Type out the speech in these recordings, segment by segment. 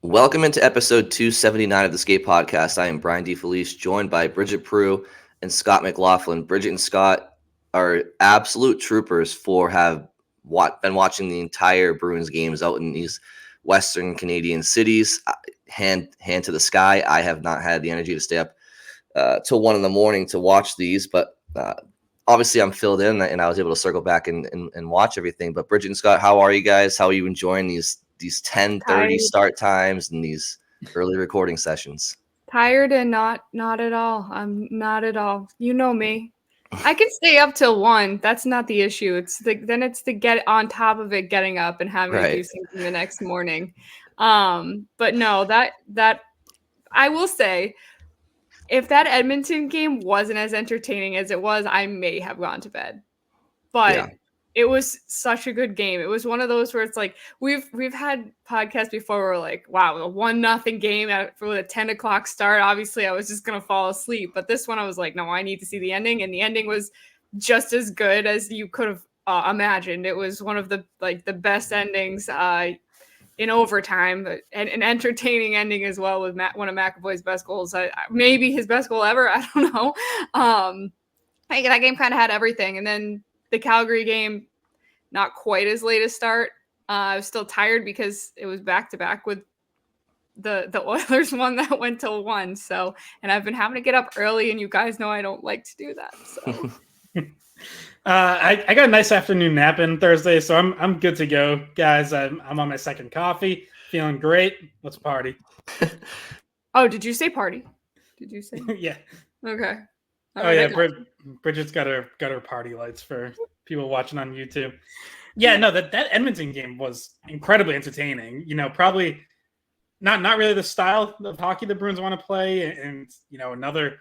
Welcome into episode 279 of the Skate Podcast. I am Brian DeFelice, joined by Bridget Prue and Scott McLaughlin. Bridget and Scott are absolute troopers for been watching the entire Bruins games out in these Western Canadian cities, hand to the sky. I have not had the energy to stay up till 1 a.m. to watch these, but obviously I'm filled in and I was able to circle back and watch everything. But Bridget and Scott, how are you guys? How are you enjoying these 10:30 start times and these early recording sessions? Tired and not at all. I'm not at all. You know me. I can stay up till 1. That's not the issue. It's the get on top of it, getting up and having to do something the next morning. But no, that I will say, if that Edmonton game wasn't as entertaining as it was, I may have gone to bed. But it was such a good game. It was one of those where it's like we've had podcasts before where we're like, wow, a 1-0 game for a 10 o'clock start. Obviously, I was just gonna fall asleep. But this one, I was like, no, I need to see the ending, and the ending was just as good as you could have imagined. It was one of the best endings in overtime, and an entertaining ending as well with one of McAvoy's best goals. Maybe his best goal ever. I don't know. That game kind of had everything, and then the Calgary game, not quite as late a start. I was still tired because it was back-to-back with the Oilers one that went till 1. So, and I've been having to get up early, and you guys know I don't like to do that. So, I got a nice afternoon nap in Thursday, so I'm good to go, guys. I'm on my second coffee, feeling great. Let's party. Oh, did you say party? Did you say? Yeah. Okay. Bridget's got her party lights for people watching on YouTube. Yeah, no, that Edmonton game was incredibly entertaining. You know, probably not really the style of hockey the Bruins want to play, and another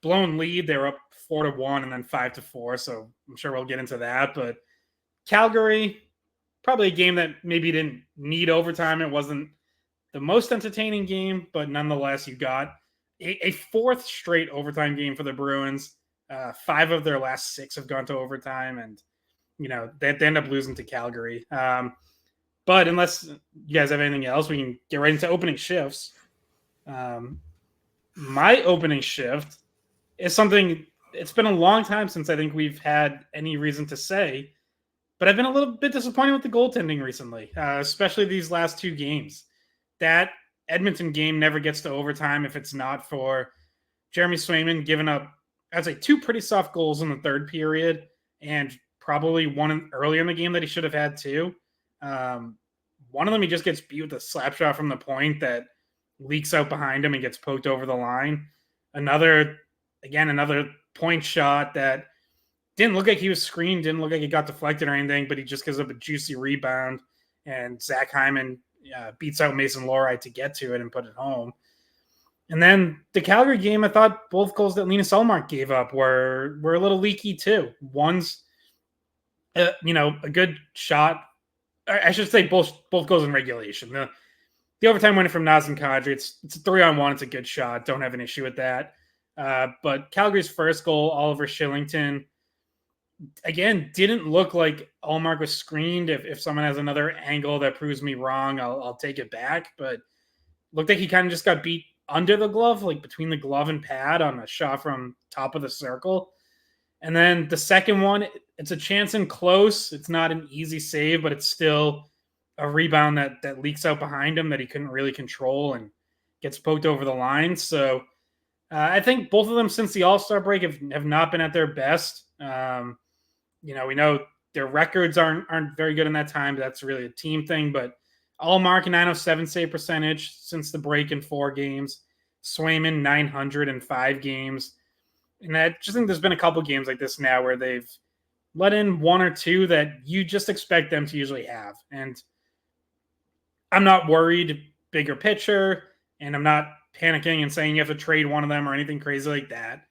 blown lead. They were up 4-1 and then 5-4. So I'm sure we'll get into that. But Calgary, probably a game that maybe didn't need overtime. It wasn't the most entertaining game, but nonetheless, you got a fourth straight overtime game for the Bruins. 5 of their last 6 have gone to overtime, and they end up losing to Calgary. But unless you guys have anything else, we can get right into opening shifts. My opening shift is something. It's been a long time since I think we've had any reason to say, but I've been a little bit disappointed with the goaltending recently, especially these last 2 games. That Edmonton game never gets to overtime if it's not for Jeremy Swayman giving up, I'd say, 2 pretty soft goals in the third period, and probably one earlier in the game that he should have had too. One of them, he just gets beat with a slap shot from the point that leaks out behind him and gets poked over the line. Another point shot that didn't look like he was screened, didn't look like he got deflected or anything, but he just gives up a juicy rebound, and Zach Hyman beats out Mason Lohrei to get to it and put it home. And then the Calgary game, I thought both goals that Linus Ullmark gave up were a little leaky too. One's, a good shot. I should say both goals in regulation. The overtime winner from Nazem Kadri, it's a 3-on-1. It's a good shot. Don't have an issue with that. But Calgary's first goal, Oliver Shillington, again, didn't look like Ullmark was screened. If someone has another angle that proves me wrong, I'll take it back. But looked like he kind of just got beat under the glove, like between the glove and pad on a shot from top of the circle. And then the second one, it's a chance in close. It's not an easy save, but it's still a rebound that leaks out behind him that he couldn't really control and gets poked over the line. So I think both of them since the All-Star break have not been at their best. We know their records aren't very good in that time. But that's really a team thing. But Ullmark, 907 save percentage since the break in 4 games. Swayman, 900 in 5 games. And I just think there's been a couple games like this now where they've let in 1 or 2 that you just expect them to usually have. And I'm not worried, bigger picture, and I'm not panicking and saying you have to trade one of them or anything crazy like that.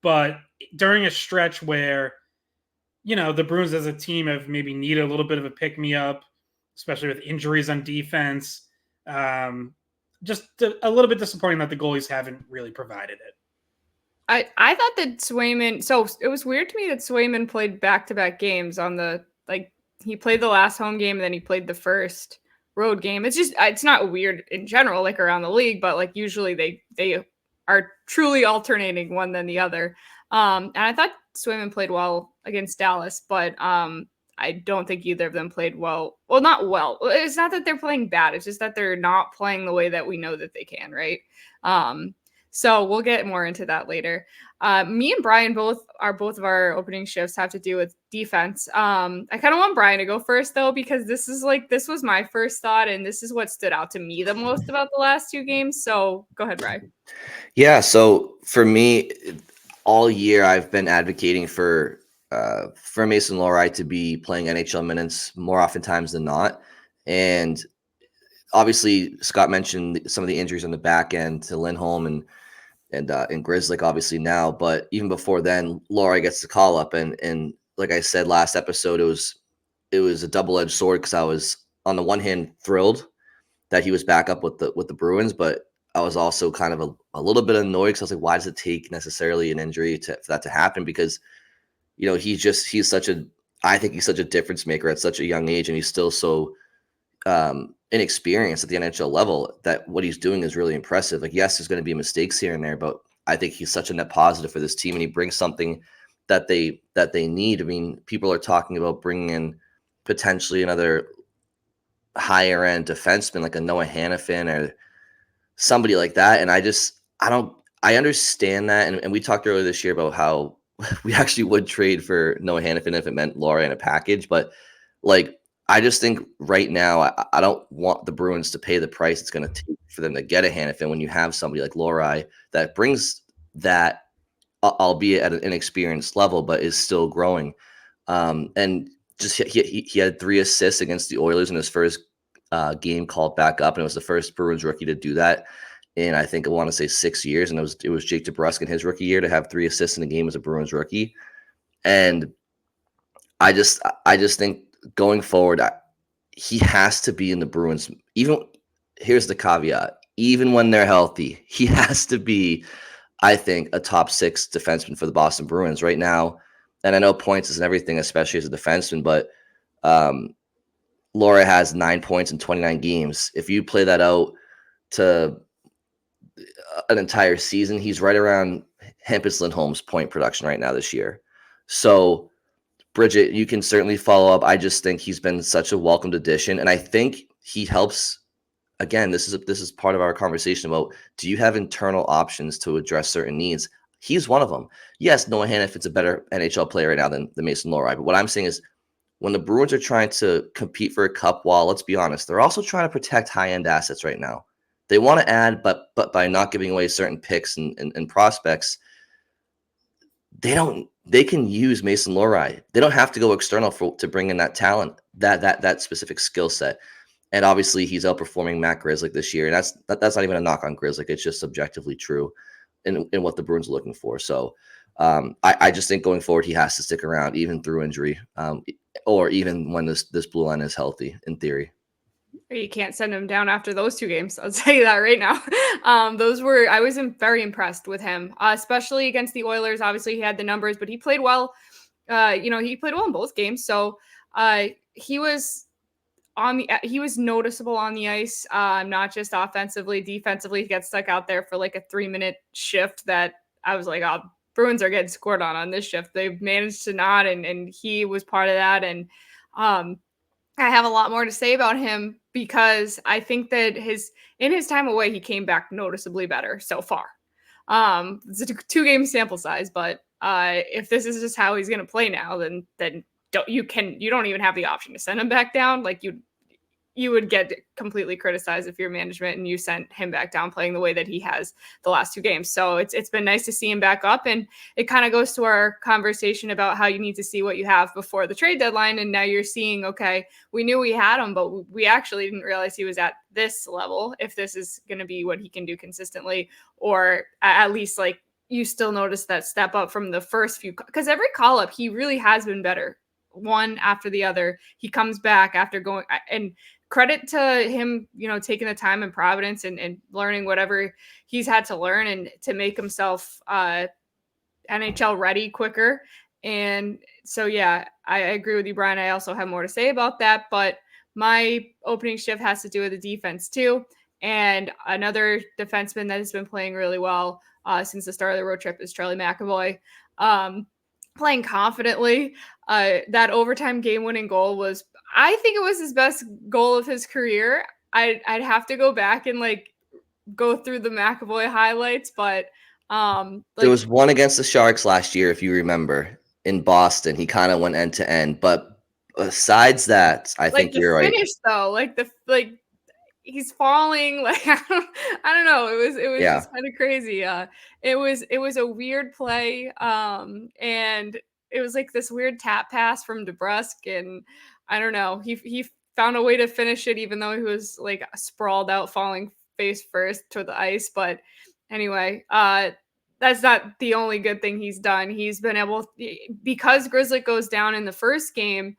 But during a stretch where, the Bruins as a team have maybe needed a little bit of a pick-me-up, especially with injuries on defense, just a little bit disappointing that the goalies haven't really provided it. I thought that Swayman, so it was weird to me that Swayman played back-to-back games on he played the last home game and then he played the first road game. It's not weird in general, like around the league, but like usually they are truly alternating one than the other. And I thought Swayman played well against Dallas, but I don't think either of them played well. Well, not well. It's not that they're playing bad. It's just that they're not playing the way that we know that they can, right? So we'll get more into that later. Me and Brian both of our opening shifts have to do with defense. I kind of want Brian to go first though, because this was my first thought, and this is what stood out to me the most about the last two games. So go ahead, Brian. Yeah. So for me, all year I've been advocating for Mason Lohrei to be playing NHL minutes more oftentimes than not, and obviously Scott mentioned some of the injuries on the back end to Lindholm and Grzelcyk obviously now, but even before then, Lohrei gets the call up, and like I said last episode, it was a double-edged sword because I was on the one hand thrilled that he was back up with the Bruins, but I was also kind of a little bit annoyed because I was like, why does it take necessarily an injury for that to happen? Because he's such a difference maker at such a young age, and he's still so inexperienced at the NHL level that what he's doing is really impressive. Like, yes, there's going to be mistakes here and there, but I think he's such a net positive for this team, and he brings something that they need. I mean, people are talking about bringing in potentially another higher end defenseman like a Noah Hannafin or somebody like that, and I understand that, and we talked earlier this year about how we actually would trade for Noah Hannafin if it meant Lohrei in a package, but like, I just think right now I don't want the Bruins to pay the price it's going to take for them to get a Hannafin when you have somebody like Lohrei that brings that, albeit at an inexperienced level, but is still growing. And just he had 3 assists against the Oilers in his first game called back up, and it was the first Bruins rookie to do that in, I think I want to say 6 years, and it was Jake DeBrusk in his rookie year to have 3 assists in a game as a Bruins rookie. And I just think going forward, he has to be in the Bruins. Here's the caveat: even when they're healthy, he has to be, I think, a top 6 defenseman for the Boston Bruins right now. And I know points isn't everything, especially as a defenseman, but Lohrei has 9 points in 29 games. If you play that out to an entire season, he's right around Hampus Lindholm's point production right now this year. So, Bridget, you can certainly follow up. I just think he's been such a welcomed addition, and I think he helps. Again, this is part of our conversation about, do you have internal options to address certain needs? He's one of them. Yes, Noah Hannafin's a better NHL player right now than Mason Lohrei, but what I'm saying is, when the Bruins are trying to compete for a cup, while let's be honest, they're also trying to protect high-end assets right now. They want to add, but by not giving away certain picks and prospects, they can use Mason Lohrei. They don't have to go external to bring in that talent, that specific skill set. And obviously he's outperforming Matt Grzelcyk this year. And that's not even a knock on Grzelcyk. It's just subjectively true in what the Bruins are looking for. So I just think going forward, he has to stick around even through injury, or even when this blue line is healthy, in theory. You can't send him down after those 2 games. I'll tell you that right now. I was very impressed with him, especially against the Oilers. Obviously he had the numbers, but he played well. He played well in both games. So he was noticeable on the ice, not just offensively, defensively. He got stuck out there for like a 3-minute shift that I was like, oh, Bruins are getting scored on this shift. They've managed to not, and he was part of that. And I have a lot more to say about him because I think that in his time away, he came back noticeably better so far. It's a 2-game sample size, but if this is just how he's going to play now, then you don't even have the option to send him back down. Like you would get completely criticized if you're management and you sent him back down playing the way that he has the last 2 games. So it's been nice to see him back up, and it kind of goes to our conversation about how you need to see what you have before the trade deadline. And now you're seeing, okay, we knew we had him, but we actually didn't realize he was at this level. If this is going to be what he can do consistently, or at least like you still notice that step up from the first few, because every call up, he really has been better. One after the other, he comes back after going, and credit to him, taking the time in Providence and learning whatever he's had to learn and to make himself NHL ready quicker. And so, yeah, I agree with you, Brian. I also have more to say about that, but my opening shift has to do with the defense too. And another defenseman that has been playing really well since the start of the road trip is Charlie McAvoy. Playing confidently. That overtime game-winning goal was, I think it was his best goal of his career. I'd have to go back and like go through the McAvoy highlights, but there was one against the Sharks last year, if you remember, in Boston. He kind of went end to end, but besides that, I think you're right. Finish though, he's falling, like I don't know. It was just kind of crazy. It was a weird play, and it was like this weird tap pass from DeBrusk, and I don't know. He found a way to finish it, even though he was like sprawled out, falling face first to the ice. But anyway, that's not the only good thing he's done. He's been able, because Grzelcyk goes down in the first game,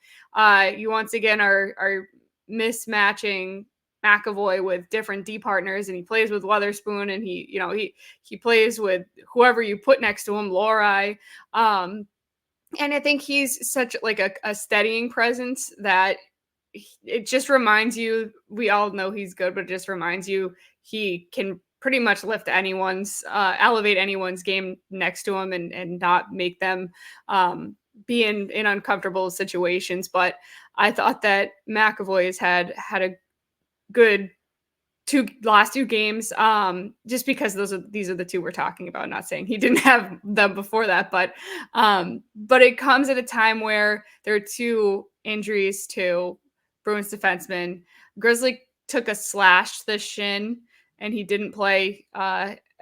you once again are mismatching McAvoy with different D partners, and he plays with Weatherspoon, and he plays with whoever you put next to him, Lohrei. And I think he's such like a steadying presence that it just reminds you, we all know he's good, but it just reminds you he can pretty much lift elevate anyone's game next to him and not make them be in uncomfortable situations. But I thought that McAvoy has had a good last two games, just because these are the two we're talking about. Not saying he didn't have them before that, but it comes at a time where there are two injuries to Bruins defensemen. Grzelcyk took a slash to the shin, and he didn't play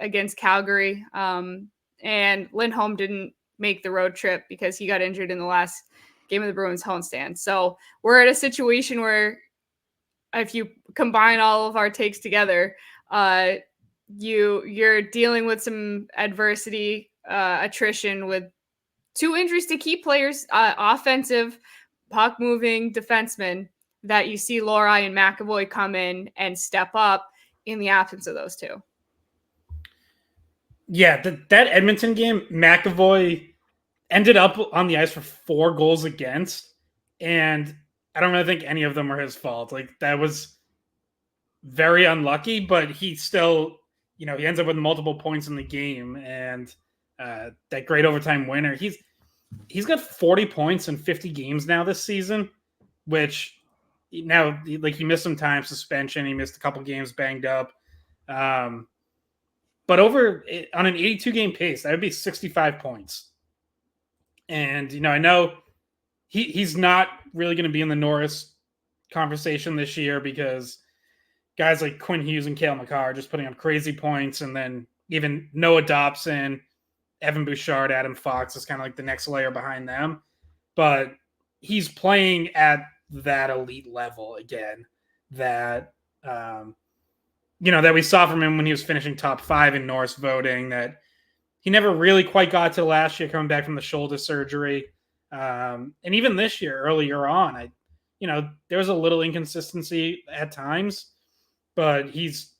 against Calgary. And Lindholm didn't make the road trip because he got injured in the last game of the Bruins homestand. So we're at a situation where, if you combine all of our takes together, you're dealing with some adversity, attrition with two injuries to key players, offensive, puck-moving defensemen, that you see Lohrei and McAvoy come in and step up in the absence of those two. Yeah, that Edmonton game, McAvoy ended up on the ice for 4 goals against, and I don't really think any of them were his fault. Like, that was very unlucky, but he still, he ends up with multiple points in the game, and that great overtime winner. He's got 40 points in 50 games now this season, which now, like, he missed some time suspension. He missed a couple games banged up. But on an 82 game pace, that would be 65 points. And, I know he's not really going to be in the Norris conversation this year because guys like Quinn Hughes and Cale Makar are just putting up crazy points. And then even Noah Dobson, Evan Bouchard, Adam Fox is kind of like the next layer behind them. But he's playing at that elite level again that, that we saw from him when he was finishing top 5 in Norris voting, that he never really quite got to last year coming back from the shoulder surgery. And even this year, earlier on, there was a little inconsistency at times, but he's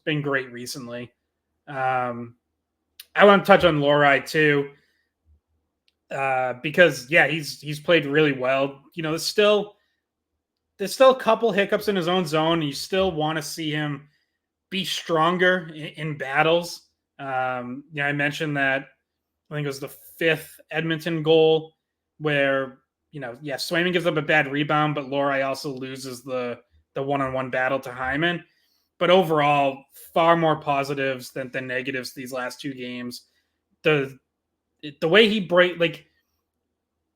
been great recently. I want to touch on Lohrei too, because he's played really well. There's still a couple hiccups in his own zone. And you still want to see him be stronger in battles. I mentioned that I think it was the 5th Edmonton goal where, Swayman gives up a bad rebound, but Lohrei also loses the one-on-one battle to Hyman. But overall, far more positives than negatives these last 2 games. The way he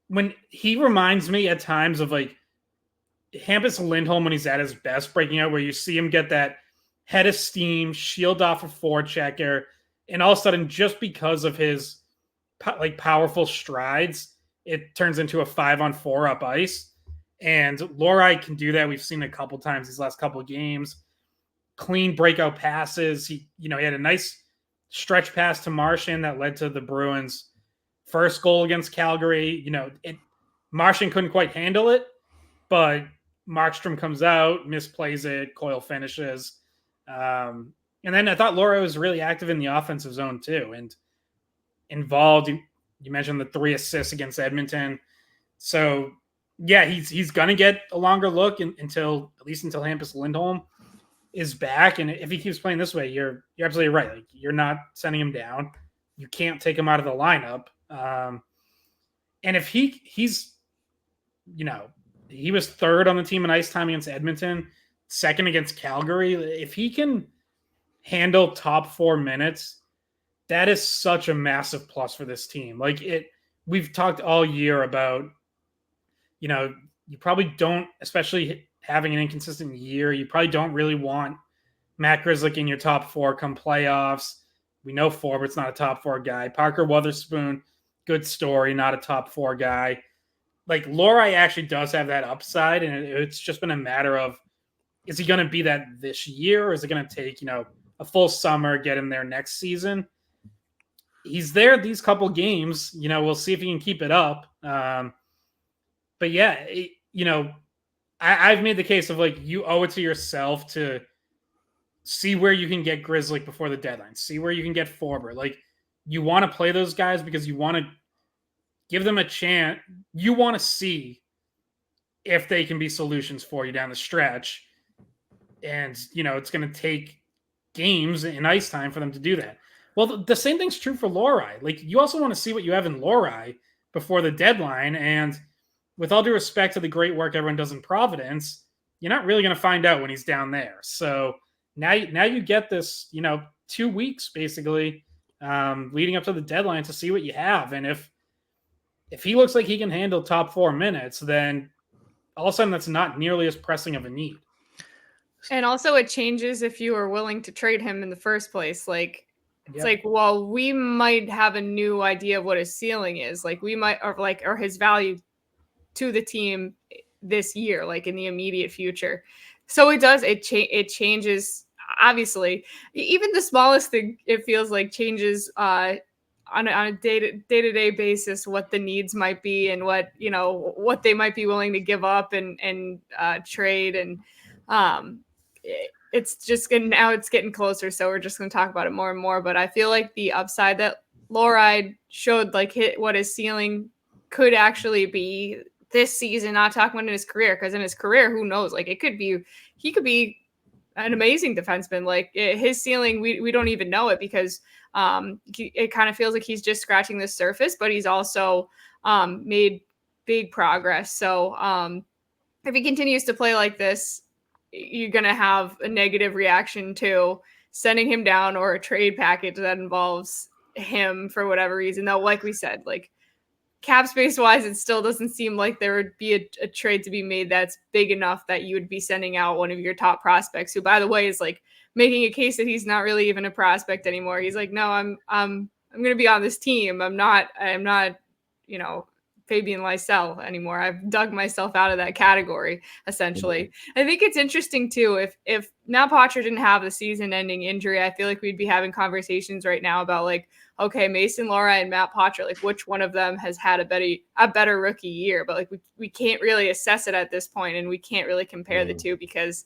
when he reminds me at times of like Hampus Lindholm when he's at his best breaking out, where you see him get that head of steam, shield off a forechecker, and all of a sudden, just because of his powerful strides, it turns into a 5-on-4 up ice. And Lohrei can do that. We've seen a couple times these last couple of games. Clean breakout passes. He had a nice stretch pass to Marchand that led to the Bruins' first goal against Calgary. Marchand couldn't quite handle it, but Markstrom comes out, misplays it, Coyle finishes. And then I thought Lohrei was really active in the offensive zone too, and involved. You mentioned the 3 assists against Edmonton. So Yeah, he's gonna get a longer look until Hampus Lindholm is back. And if he keeps playing this way, you're absolutely right. Like, you're not sending him down. You can't take him out of the lineup. And if he's he was third on the team in ice time against Edmonton, second against Calgary. If he can handle top 4 minutes, that is such a massive plus for this team. We've talked all year about, you probably don't, especially having an inconsistent year, you probably don't really want Matt Grzelcyk in your top 4 come playoffs. We know Forbort's not a top 4 guy. Parker Wotherspoon, good story, not a top 4 guy. Like, Lohrei actually does have that upside, and it's just been a matter of, is he going to be that this year, or is it going to take, a full summer, get him there next season? He's there these couple games. We'll see if he can keep it up. But yeah, I've made the case of, like, you owe it to yourself to see where you can get Grzelcyk before the deadline. See where you can get Forbort. Like, you want to play those guys because you want to give them a chance. You want to see if they can be solutions for you down the stretch. And, it's going to take games in ice time for them to do that. Well, the same thing's true for Lohrei. Like, you also want to see what you have in Lohrei before the deadline. And with all due respect to the great work everyone does in Providence, you're not really going to find out when he's down there. So now you get this, 2 weeks basically leading up to the deadline to see what you have. And if he looks like he can handle top 4 minutes, then all of a sudden that's not nearly as pressing of a need. And also it changes if you are willing to trade him in the first place. Like, it's like, well, we might have a new idea of what his ceiling is. Like, we might, or his value to the team this year, like in the immediate future. So it changes. Obviously, even the smallest thing, it feels like changes on a day-to-day basis, what the needs might be and what they might be willing to give up and trade. And it's just now it's getting closer. So we're just going to talk about it more and more. But I feel like the upside that Lohrei showed, like, what his ceiling could actually be this season, not talking about in his career, because in his career, who knows? Like, he could be an amazing defenseman. Like, his ceiling, we don't even know it, because it kind of feels like he's just scratching the surface, but he's also made big progress. So if he continues to play like this, you're going to have a negative reaction to sending him down or a trade package that involves him for whatever reason. Though, like we said, like, cap space wise, it still doesn't seem like there would be a trade to be made that's big enough that you would be sending out one of your top prospects, who, by the way, is like making a case that he's not really even a prospect anymore. He's like, no, I'm going to be on this team. I'm not, Fabian Lysell anymore. I've dug myself out of that category, essentially. I think it's interesting too, if Matt Poitras didn't have the season-ending injury, I feel like we'd be having conversations right now about, like, okay, Mason Lohrei and Matt Poitras, like, which one of them has had a better rookie year? But, like, we can't really assess it at this point, and we can't really compare the two, because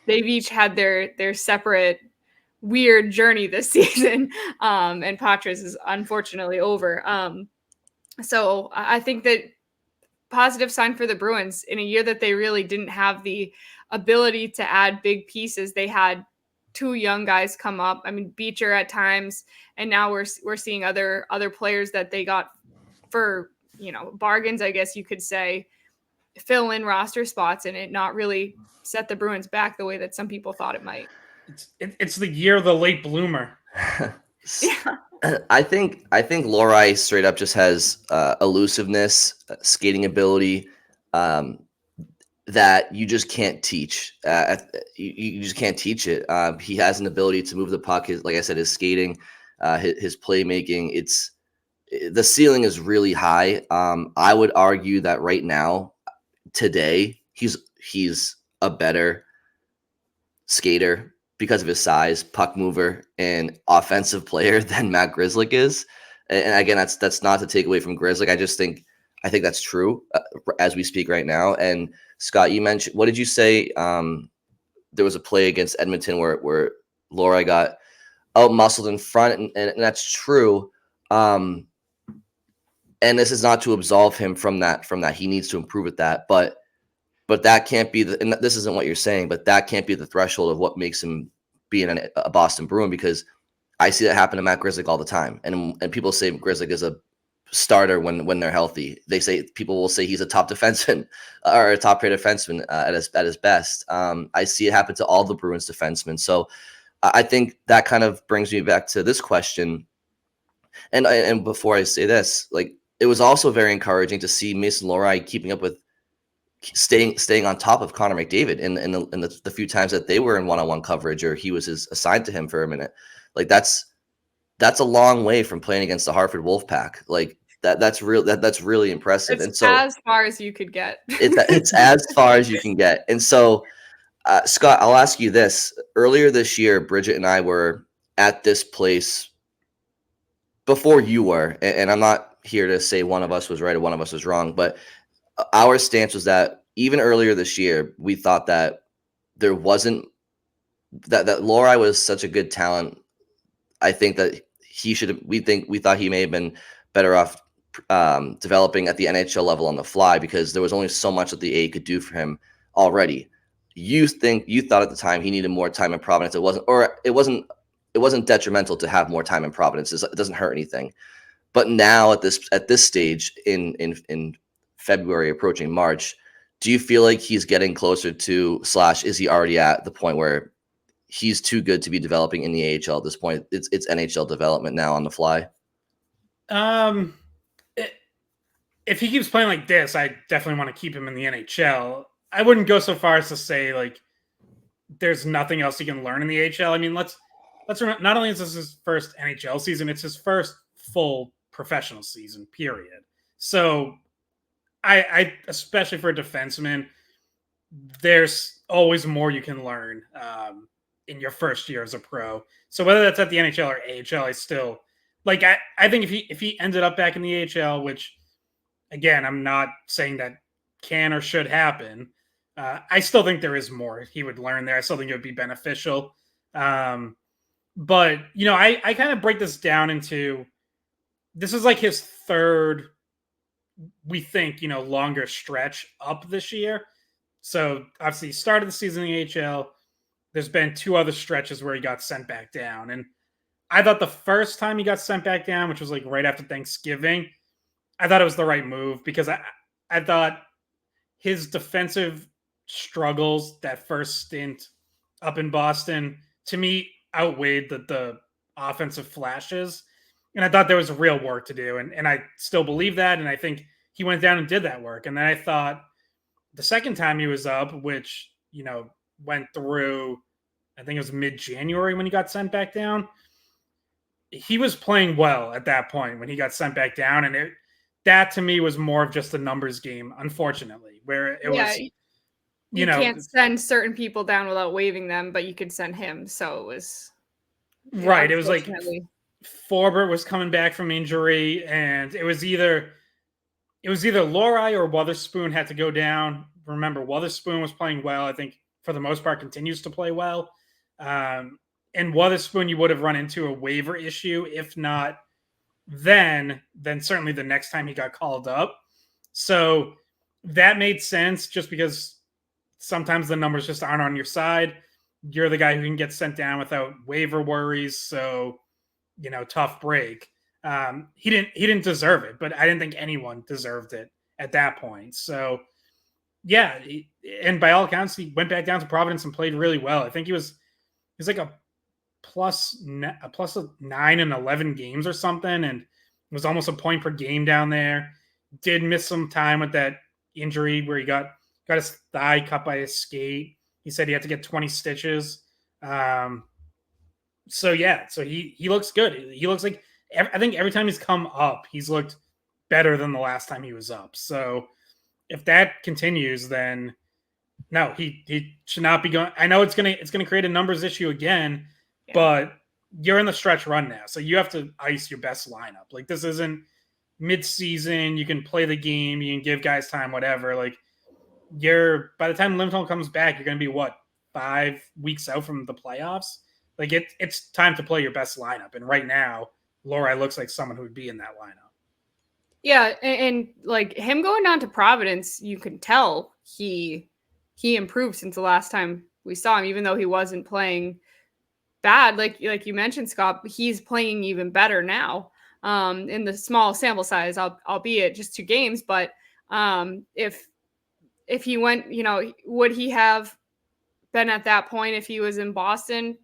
they've each had their separate weird journey this season, and Poitras is unfortunately over. So I think that positive sign for the Bruins in a year that they really didn't have the ability to add big pieces. They had 2 young guys come up. I mean, Beecher at times, and now we're seeing other players that they got for, bargains, I guess you could say, fill in roster spots, and it not really set the Bruins back the way that some people thought it might. It's the year of the late bloomer. Yeah. I think Lohrei straight up just has elusiveness, skating ability that you just can't teach. You just can't teach it. He has an ability to move the puck. Like I said, his skating, his playmaking. The ceiling is really high. I would argue that right now, today, he's a better skater because of his size, puck mover, and offensive player than Matt Grzelcyk is. And again, that's not to take away from Grzelcyk. I think that's true as we speak right now. And Scott, you mentioned, what did you say? There was a play against Edmonton where Lohrei got out muscled in front, and that's true. And this is not to absolve him from that. He needs to improve at that. But that can't be and this isn't what you're saying, but that can't be the threshold of what makes him being a Boston Bruin, because I see that happen to Matt Grzelcyk all the time. And people say Grzelcyk is a starter when they're healthy. People will say he's a top defenseman or a top pair defenseman at his best. I see it happen to all the Bruins defensemen. So I think that kind of brings me back to this question. And before I say this, like, it was also very encouraging to see Mason Lohrei keeping up with staying on top of Connor McDavid in the few times that they were in one-on-one coverage, or he was assigned to him for a minute. Like, that's a long way from playing against the Hartford Wolfpack. Like, that's really impressive. It's and so as far as you could get. it's as far as you can get. And so, Scott, I'll ask you this. Earlier this year, Bridget and I were at this place before you were, and I'm not here to say one of us was right or one of us was wrong, but our stance was that even earlier this year, we thought that there wasn't that Lohrei was such a good talent. I think that we thought he may have been better off developing at the NHL level on the fly, because there was only so much that the A could do for him already. You thought at the time he needed more time in Providence. It wasn't detrimental to have more time in Providence. It doesn't hurt anything. But now at this stage in February, approaching March, do you feel like he's getting closer to / is he already at the point where he's too good to be developing in the AHL at this point? It's NHL development now on the fly. If he keeps playing like this, I definitely want to keep him in the NHL. I wouldn't go so far as to say like there's nothing else he can learn in the AHL. I mean, let's remember, not only is this his first NHL season, it's his first full professional season, period. So I especially for a defenseman, there's always more you can learn in your first year as a pro. So whether that's at the NHL or AHL, I still like. I think if he ended up back in the AHL, which again, I'm not saying that can or should happen. I still think there is more he would learn there. I still think it would be beneficial. But I kind of break this down into, this is like his third, we think, longer stretch up this year. So obviously he started the season in the AHL. There's been 2 other stretches where he got sent back down. And I thought the first time he got sent back down, which was like right after Thanksgiving, I thought it was the right move, because I thought his defensive struggles that first stint up in Boston, to me, outweighed the offensive flashes. And I thought there was real work to do. And I still believe that. And I think he went down and did that work. And then I thought the second time he was up, which, went through, I think it was mid-January when he got sent back down, he was playing well at that point when he got sent back down. And that to me was more of just a numbers game, unfortunately, where it was, you can't send certain people down without waiving them, but you could send him. So it was right. It was like Forbert was coming back from injury, and it was either Lohrei or Wotherspoon had to go down. Remember, Wotherspoon was playing well. I think for the most part continues to play well. And Wotherspoon, you would have run into a waiver issue. If not, then certainly the next time he got called up. So that made sense, just because sometimes the numbers just aren't on your side. You're the guy who can get sent down without waiver worries. So, tough break. He didn't deserve it, but I didn't think anyone deserved it at that point. So yeah. And by all accounts, he went back down to Providence and played really well. I think he was like a plus 9 in 11 games or something. And it was almost a point per game down there. Did miss some time with that injury where he got his thigh cut by his skate. He said he had to get 20 stitches. So he looks good. He looks like, I think every time he's come up, he's looked better than the last time he was up. So if that continues, then no, he should not be going. I know it's gonna create a numbers issue again, but you're in the stretch run now, so you have to ice your best lineup. Like, this isn't mid-season. You can play the game. You can give guys time, whatever. Like, by the time Lindholm comes back, you're gonna be 5 weeks out from the playoffs. Like, it's time to play your best lineup. And right now, Lohrei looks like someone who would be in that lineup. Yeah, and like him going down to Providence, you can tell he improved since the last time we saw him, even though he wasn't playing bad. Like you mentioned, Scott, he's playing even better now. In the small sample size, albeit just 2 games, but if he went, would he have been at that point if he was in Boston?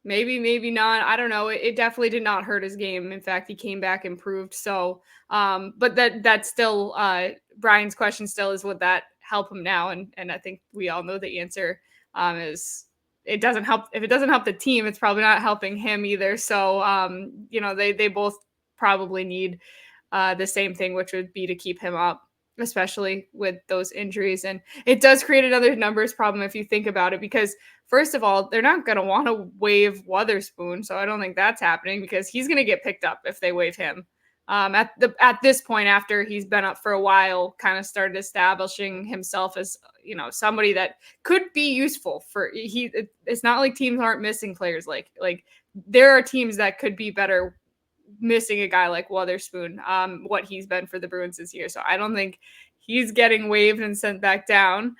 Maybe not. I don't know. It definitely did not hurt his game. In fact, he came back improved. So, but that's still Brian's question. Still is, would that help him now? And I think we all know the answer is it doesn't help. If it doesn't help the team, it's probably not helping him either. So, they both probably need the same thing, which would be to keep him up, especially with those injuries. And it does create another numbers problem if you think about it, because first of all, they're not going to want to waive Wotherspoon, so I don't think that's happening because he's going to get picked up if they waive him. At this point, after he's been up for a while, kind of started establishing himself as somebody that could be useful for he. It's not like teams aren't missing players. Like there are teams that could be better missing a guy like Wotherspoon, what he's been for the Bruins this year. So I don't think he's getting waived and sent back down.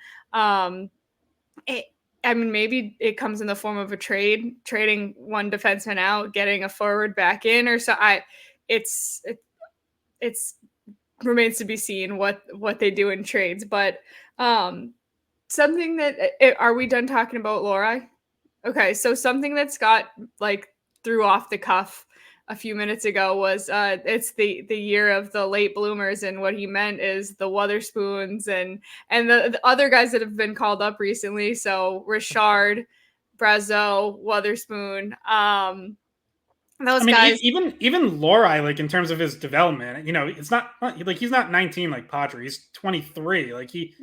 Maybe it comes in the form of a trade, trading one defenseman out, getting a forward back in, or so. It's remains to be seen what they do in trades. But something that are we done talking about Lohrei? Okay, so something that Scott threw off the cuff a few minutes ago was it's the year of the late bloomers, and what he meant is the Wotherspoons and the other guys that have been called up recently. So Richard, Brazeau, Wotherspoon, those guys. Even Lohrei, like in terms of his development, it's not like he's not 19 like Padre. He's 23. Like he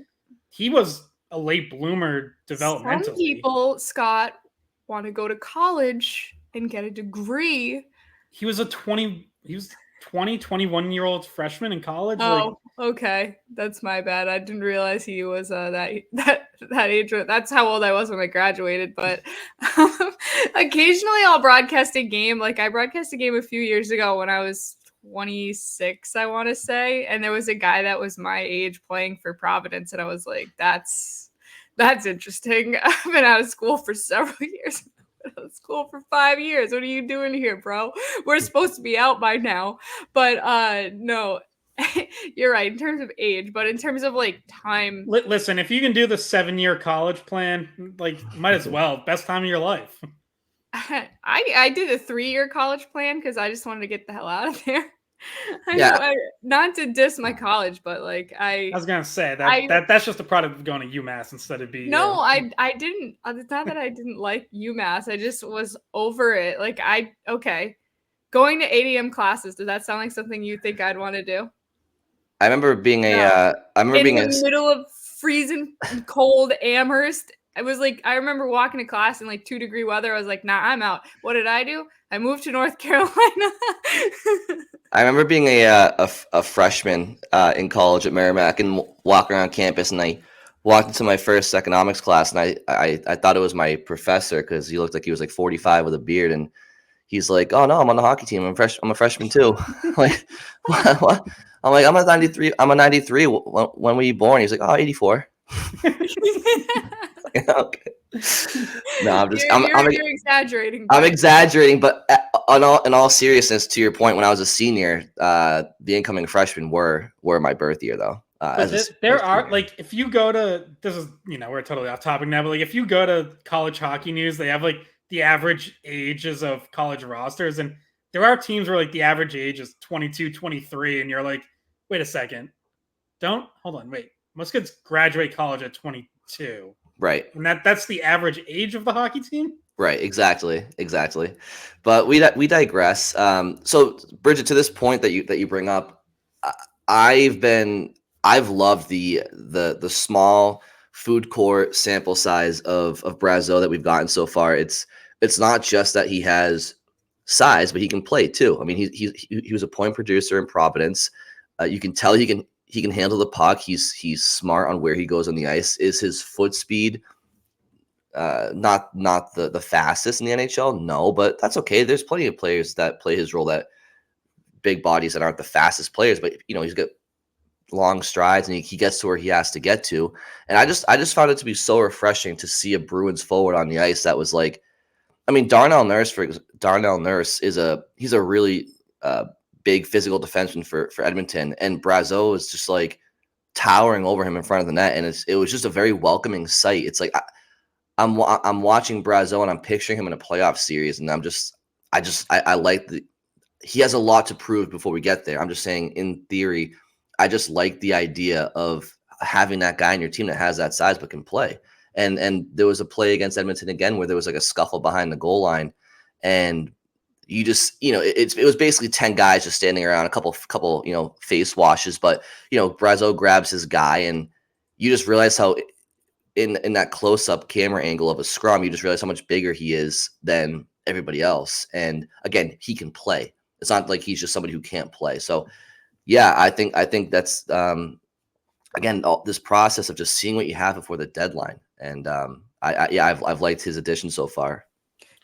was a late bloomer developmentally. Some people, Scott, want to go to college and get a degree. He was 21-year-old freshman in college. Oh, okay. That's my bad. I didn't realize he was that age. That's how old I was when I graduated. But occasionally I'll broadcast a game. Like I broadcast a game a few years ago when I was 26, I want to say. And there was a guy that was my age playing for Providence. And I was like, that's interesting. I've been out of school for several years. School for 5 years. What are you doing here, bro? We're supposed to be out by now. But no, you're right in terms of age, but in terms of time. Listen, if you can do the 7-year college plan, might as well. Best time of your life. I did a 3-year college plan because I just wanted to get the hell out of there. Not to diss my college, but I was gonna say that's just a product of going to UMass instead of being. No, I didn't. It's not that I didn't like UMass. I just was over it. Going to 8 a.m. classes. Does that sound like something you think I'd want to do? I remember being in the middle of freezing cold Amherst. I was I remember walking to class in 2-degree weather. I was like, nah, I'm out. What did I do? I moved to North Carolina. I remember being a freshman in college at Merrimack and walking around campus, and I walked into my first economics class, and I thought it was my professor because he looked like he was 45 with a beard, and he's like, "Oh no, I'm on the hockey team. I'm a freshman too." What? I'm like, I'm a 93. I'm a 93. When were you born? He's like, "Oh, 84." Okay. No, I'm just. You're exaggerating. I'm exaggerating, but in all seriousness, to your point, when I was a senior, the incoming freshmen were my birth year, though. There are if you go to this is we're totally off topic now, but if you go to College Hockey News, they have the average ages of college rosters, and there are teams where the average age is 22, 23, and you're like, wait a second, hold on, wait, most kids graduate college at 22. Right. And that's the average age of the hockey team? Right, exactly. But we digress. So Bridget, to this point that you bring up, I've loved the small food court sample size of Brazeau that we've gotten so far. It's not just that he has size, but he can play too. I mean, he was a point producer in Providence. You can tell he can handle the puck. He's smart on where he goes on the ice. Is his foot speed not the fastest in the NHL? No, but that's okay. There's plenty of players that play his role that big bodies that aren't the fastest players, but he's got long strides and he gets to where he has to get to. And I just found it to be so refreshing to see a Bruins forward on the ice that was like, I mean, Darnell Nurse he's a really big physical defenseman for Edmonton, and Brazeau is just like towering over him in front of the net, and it was just a very welcoming sight. It's like I'm watching Brazeau and I'm picturing him in a playoff series, and I like he has a lot to prove before we get there. I'm just saying, in theory, I just like the idea of having that guy in your team that has that size but can play. And there was a play against Edmonton again where there was like a scuffle behind the goal line, and you just it was basically 10 guys just standing around, a couple face washes, but Brazeau grabs his guy, and you just realize how in that close-up camera angle of a scrum, you just realize how much bigger he is than everybody else. And again, he can play. It's not like he's just somebody who can't play. So yeah, I think that's again, this process of just seeing what you have before the deadline. And I've liked his addition so far.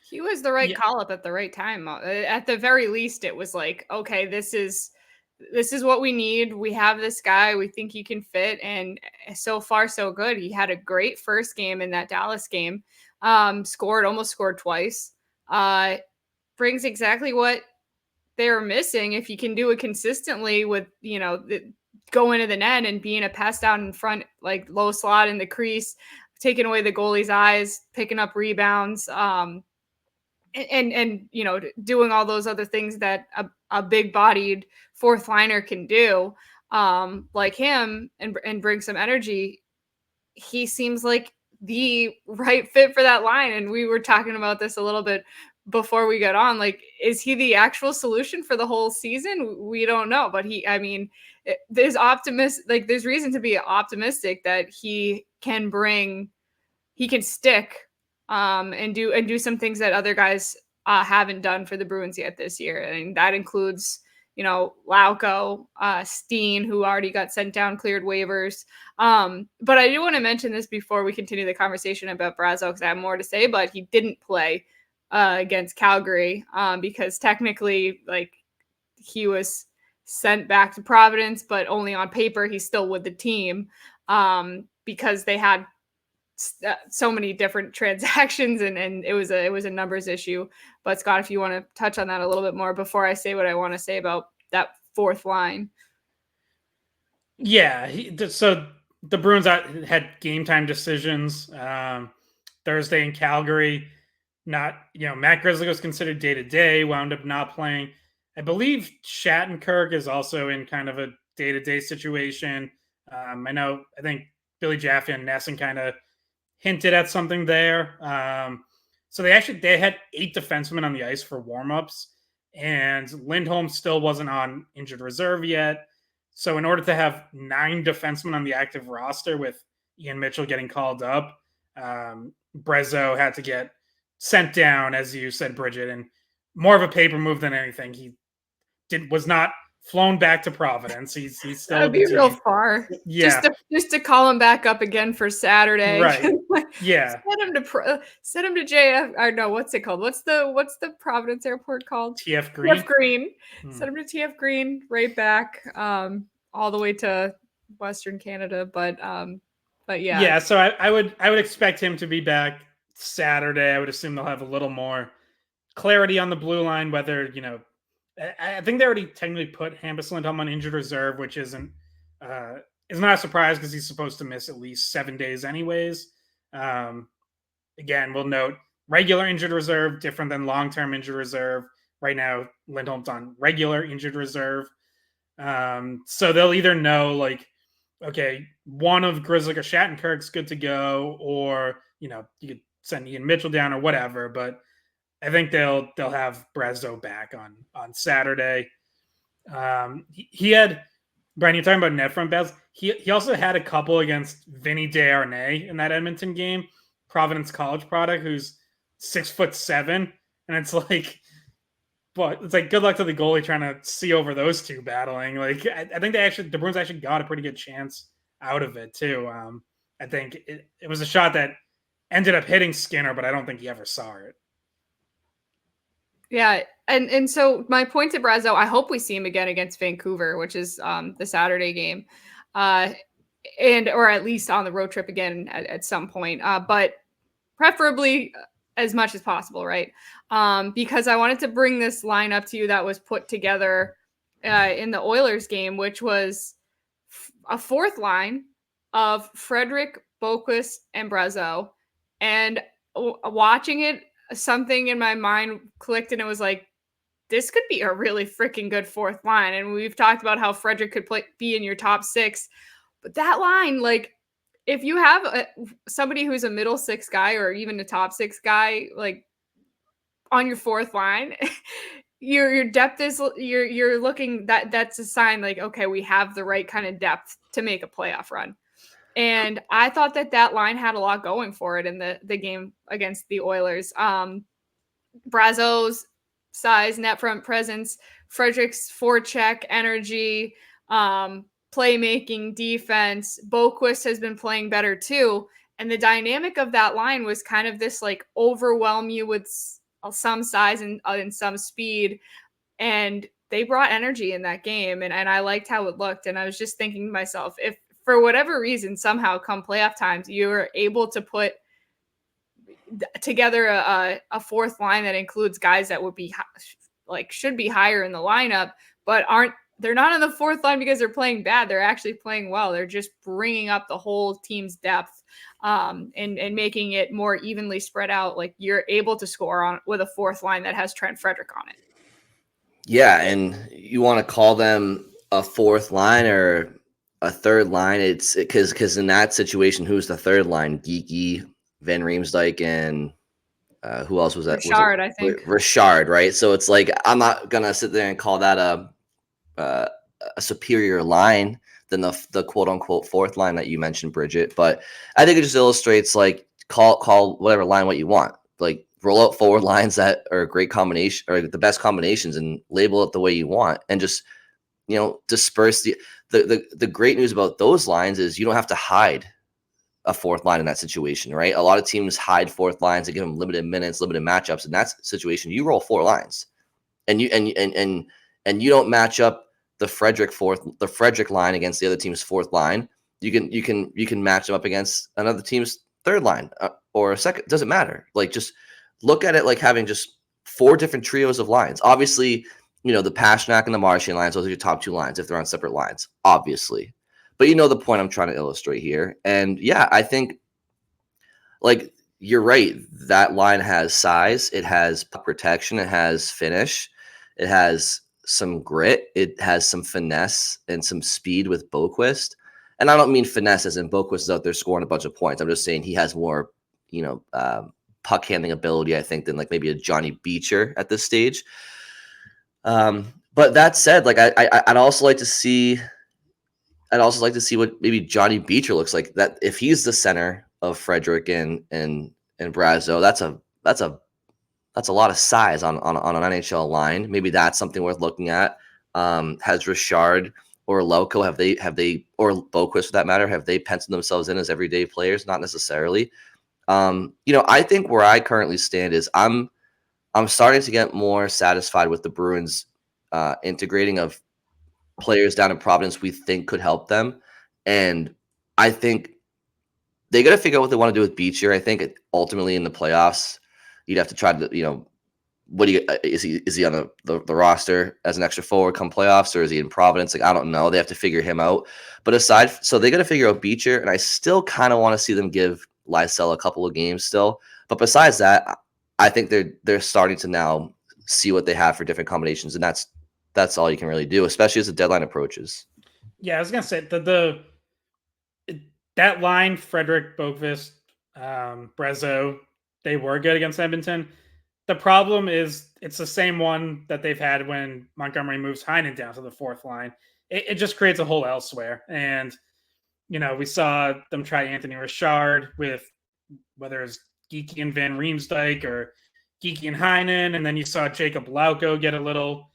He was the right call up at the right time. At the very least, it was like, okay, this is what we need. We have this guy. We think he can fit. And so far, so good. He had a great first game in that Dallas game. Almost scored twice. Brings exactly what they're missing. If you can do it consistently with, go into the net and being a pest out in front, like low slot in the crease, taking away the goalie's eyes, picking up rebounds, and doing all those other things that a big bodied fourth liner can do, like him, and bring some energy. He seems like the right fit for that line. And we were talking about this a little bit before we got on. Like, is he the actual solution for the whole season? We don't know, but there's reason to be optimistic that he can stick and do some things that other guys haven't done for the Bruins yet this year. And that includes, Lauko, Steen, who already got sent down, cleared waivers. But I do want to mention this before we continue the conversation about Brazeau, because I have more to say, but he didn't play against Calgary because technically, like, he was sent back to Providence, but only on paper he's still with the team because they had so many different transactions and it was a numbers issue. But Scott, if you want to touch on that a little bit more before I say what I want to say about that fourth line. Yeah, so the Bruins had game time decisions Thursday in Calgary. Matt Grzelcyk was considered day-to-day, wound up not playing. I believe Shattenkirk is also in kind of a day-to-day situation. I think Billy Jaffe and Nesson kind of hinted at something there. So they had 8 defensemen on the ice for warmups, and Lindholm still wasn't on injured reserve yet. So in order to have 9 defensemen on the active roster with Ian Mitchell getting called up, Brazeau had to get sent down, as you said, Bridget, and more of a paper move than anything. He was not flown back to Providence. He's still that'd be real far. Yeah, just to call him back up again for Saturday. Right. Yeah. Send him to JF. Or no, what's it called? What's the Providence airport called? TF Green. TF Green. Send him to TF Green. Right back. All the way to Western Canada. But yeah. Yeah. So I would expect him to be back Saturday. I would assume they'll have a little more clarity on the blue line, whether, I think they already technically put Hampus Lindholm on injured reserve, which is not a surprise because he's supposed to miss at least 7 days anyways. Again, we'll note regular injured reserve, different than long-term injured reserve. Right now, Lindholm's on regular injured reserve. So they'll either know, like, okay, one of Grzelcyk or Shattenkirk's good to go, or, you could send Ian Mitchell down or whatever, but I think they'll have Brazeau back on Saturday. He had, Brian, you're talking about net front battles. He also had a couple against Vinny Desharnais in that Edmonton game, Providence College product, who's 6'7", and it's like, but it's like, good luck to the goalie trying to see over those two battling. Like, I think the Bruins actually got a pretty good chance out of it too. I think it was a shot that ended up hitting Skinner, but I don't think he ever saw it. Yeah, And so my point to Brazeau, I hope we see him again against Vancouver, which is the Saturday game, and or at least on the road trip again at some point, but preferably as much as possible, right? Because I wanted to bring this line up to you that was put together in the Oilers game, which was a fourth line of Frederic, Boquist, and Brazeau. And watching it, something in my mind clicked and it was like, this could be a really freaking good fourth line. And we've talked about how Frederic could be in your top six. But that line, like, if you have somebody who's a middle six guy or even a top six guy, like on your fourth line, your depth is you're looking that's a sign like, okay, we have the right kind of depth to make a playoff run. And I thought that line had a lot going for it in the game against the Oilers. Brazeau's size, net front presence, Frederic's forecheck energy, playmaking, defense. Boquist has been playing better too. And the dynamic of that line was kind of this like overwhelm you with some size and some speed. And they brought energy in that game. And I liked how it looked. And I was just thinking to myself, if for whatever reason, somehow come playoff times, you are able to put together a fourth line that includes guys that would be like should be higher in the lineup, but they're not on the fourth line because they're playing bad. They're actually playing well. They're just bringing up the whole team's depth and making it more evenly spread out. Like you're able to score on with a fourth line that has Trent Frederic on it. Yeah, and you want to call them a fourth line or a third line? It's because in that situation, who's the third line? Geeky, Van Riemsdyk, and who else was that? Richard, I think. Richard, right? So it's like I'm not gonna sit there and call that a superior line than the quote unquote fourth line that you mentioned, Bridget. But I think it just illustrates like call whatever line what you want. Like roll out forward lines that are a great combination or the best combinations and label it the way you want, and just disperse the great news about those lines is you don't have to hide a fourth line in that situation, right? A lot of teams hide fourth lines and give them limited minutes, limited matchups. In that situation, you roll four lines, and you don't match up the Frederic line against the other team's fourth line. You can match them up against another team's third line or a second. Doesn't matter. Like just look at it like having just four different trios of lines. Obviously, the Pastrnak and the Marchand lines, those are your top two lines if they're on separate lines, obviously. But the point I'm trying to illustrate here. And yeah, I think like you're right. That line has size. It has protection. It has finish. It has some grit. It has some finesse and some speed with Boquist. And I don't mean finesse as in Boquist is out there scoring a bunch of points. I'm just saying he has more, puck handling ability, I think, than like maybe a Johnny Beecher at this stage. But that said, like I'd also like to see what maybe Johnny Beecher looks like. That if he's the center of Frederic and Brazeau, that's a lot of size on an NHL line. Maybe that's something worth looking at. Has Richard or Lauko have they or Boquist for that matter, have they penciled themselves in as everyday players? Not necessarily. I think where I currently stand is I'm starting to get more satisfied with the Bruins integrating of players down in Providence we think could help them. And I think they got to figure out what they want to do with Beecher. I think ultimately in the playoffs, you'd have to try to, is he on the roster as an extra forward come playoffs, or is he in Providence? Like, I don't know. They have to figure him out. But so they got to figure out Beecher, and I still kind of want to see them give Lysell a couple of games still. But besides that, I think they're starting to now see what they have for different combinations, and that's all you can really do, especially as the deadline approaches. Yeah, I was gonna say that line, Frederic, Boquist, Brazeau, they were good against Edmonton. The problem is it's the same one that they've had when Montgomery moves Heinen down to the fourth line. It just creates a hole elsewhere. And, we saw them try Anthony Richard with whether it's Geeky and Van Riemsdyk or Geeky and Heinen. And then you saw Jacob Lauko get a little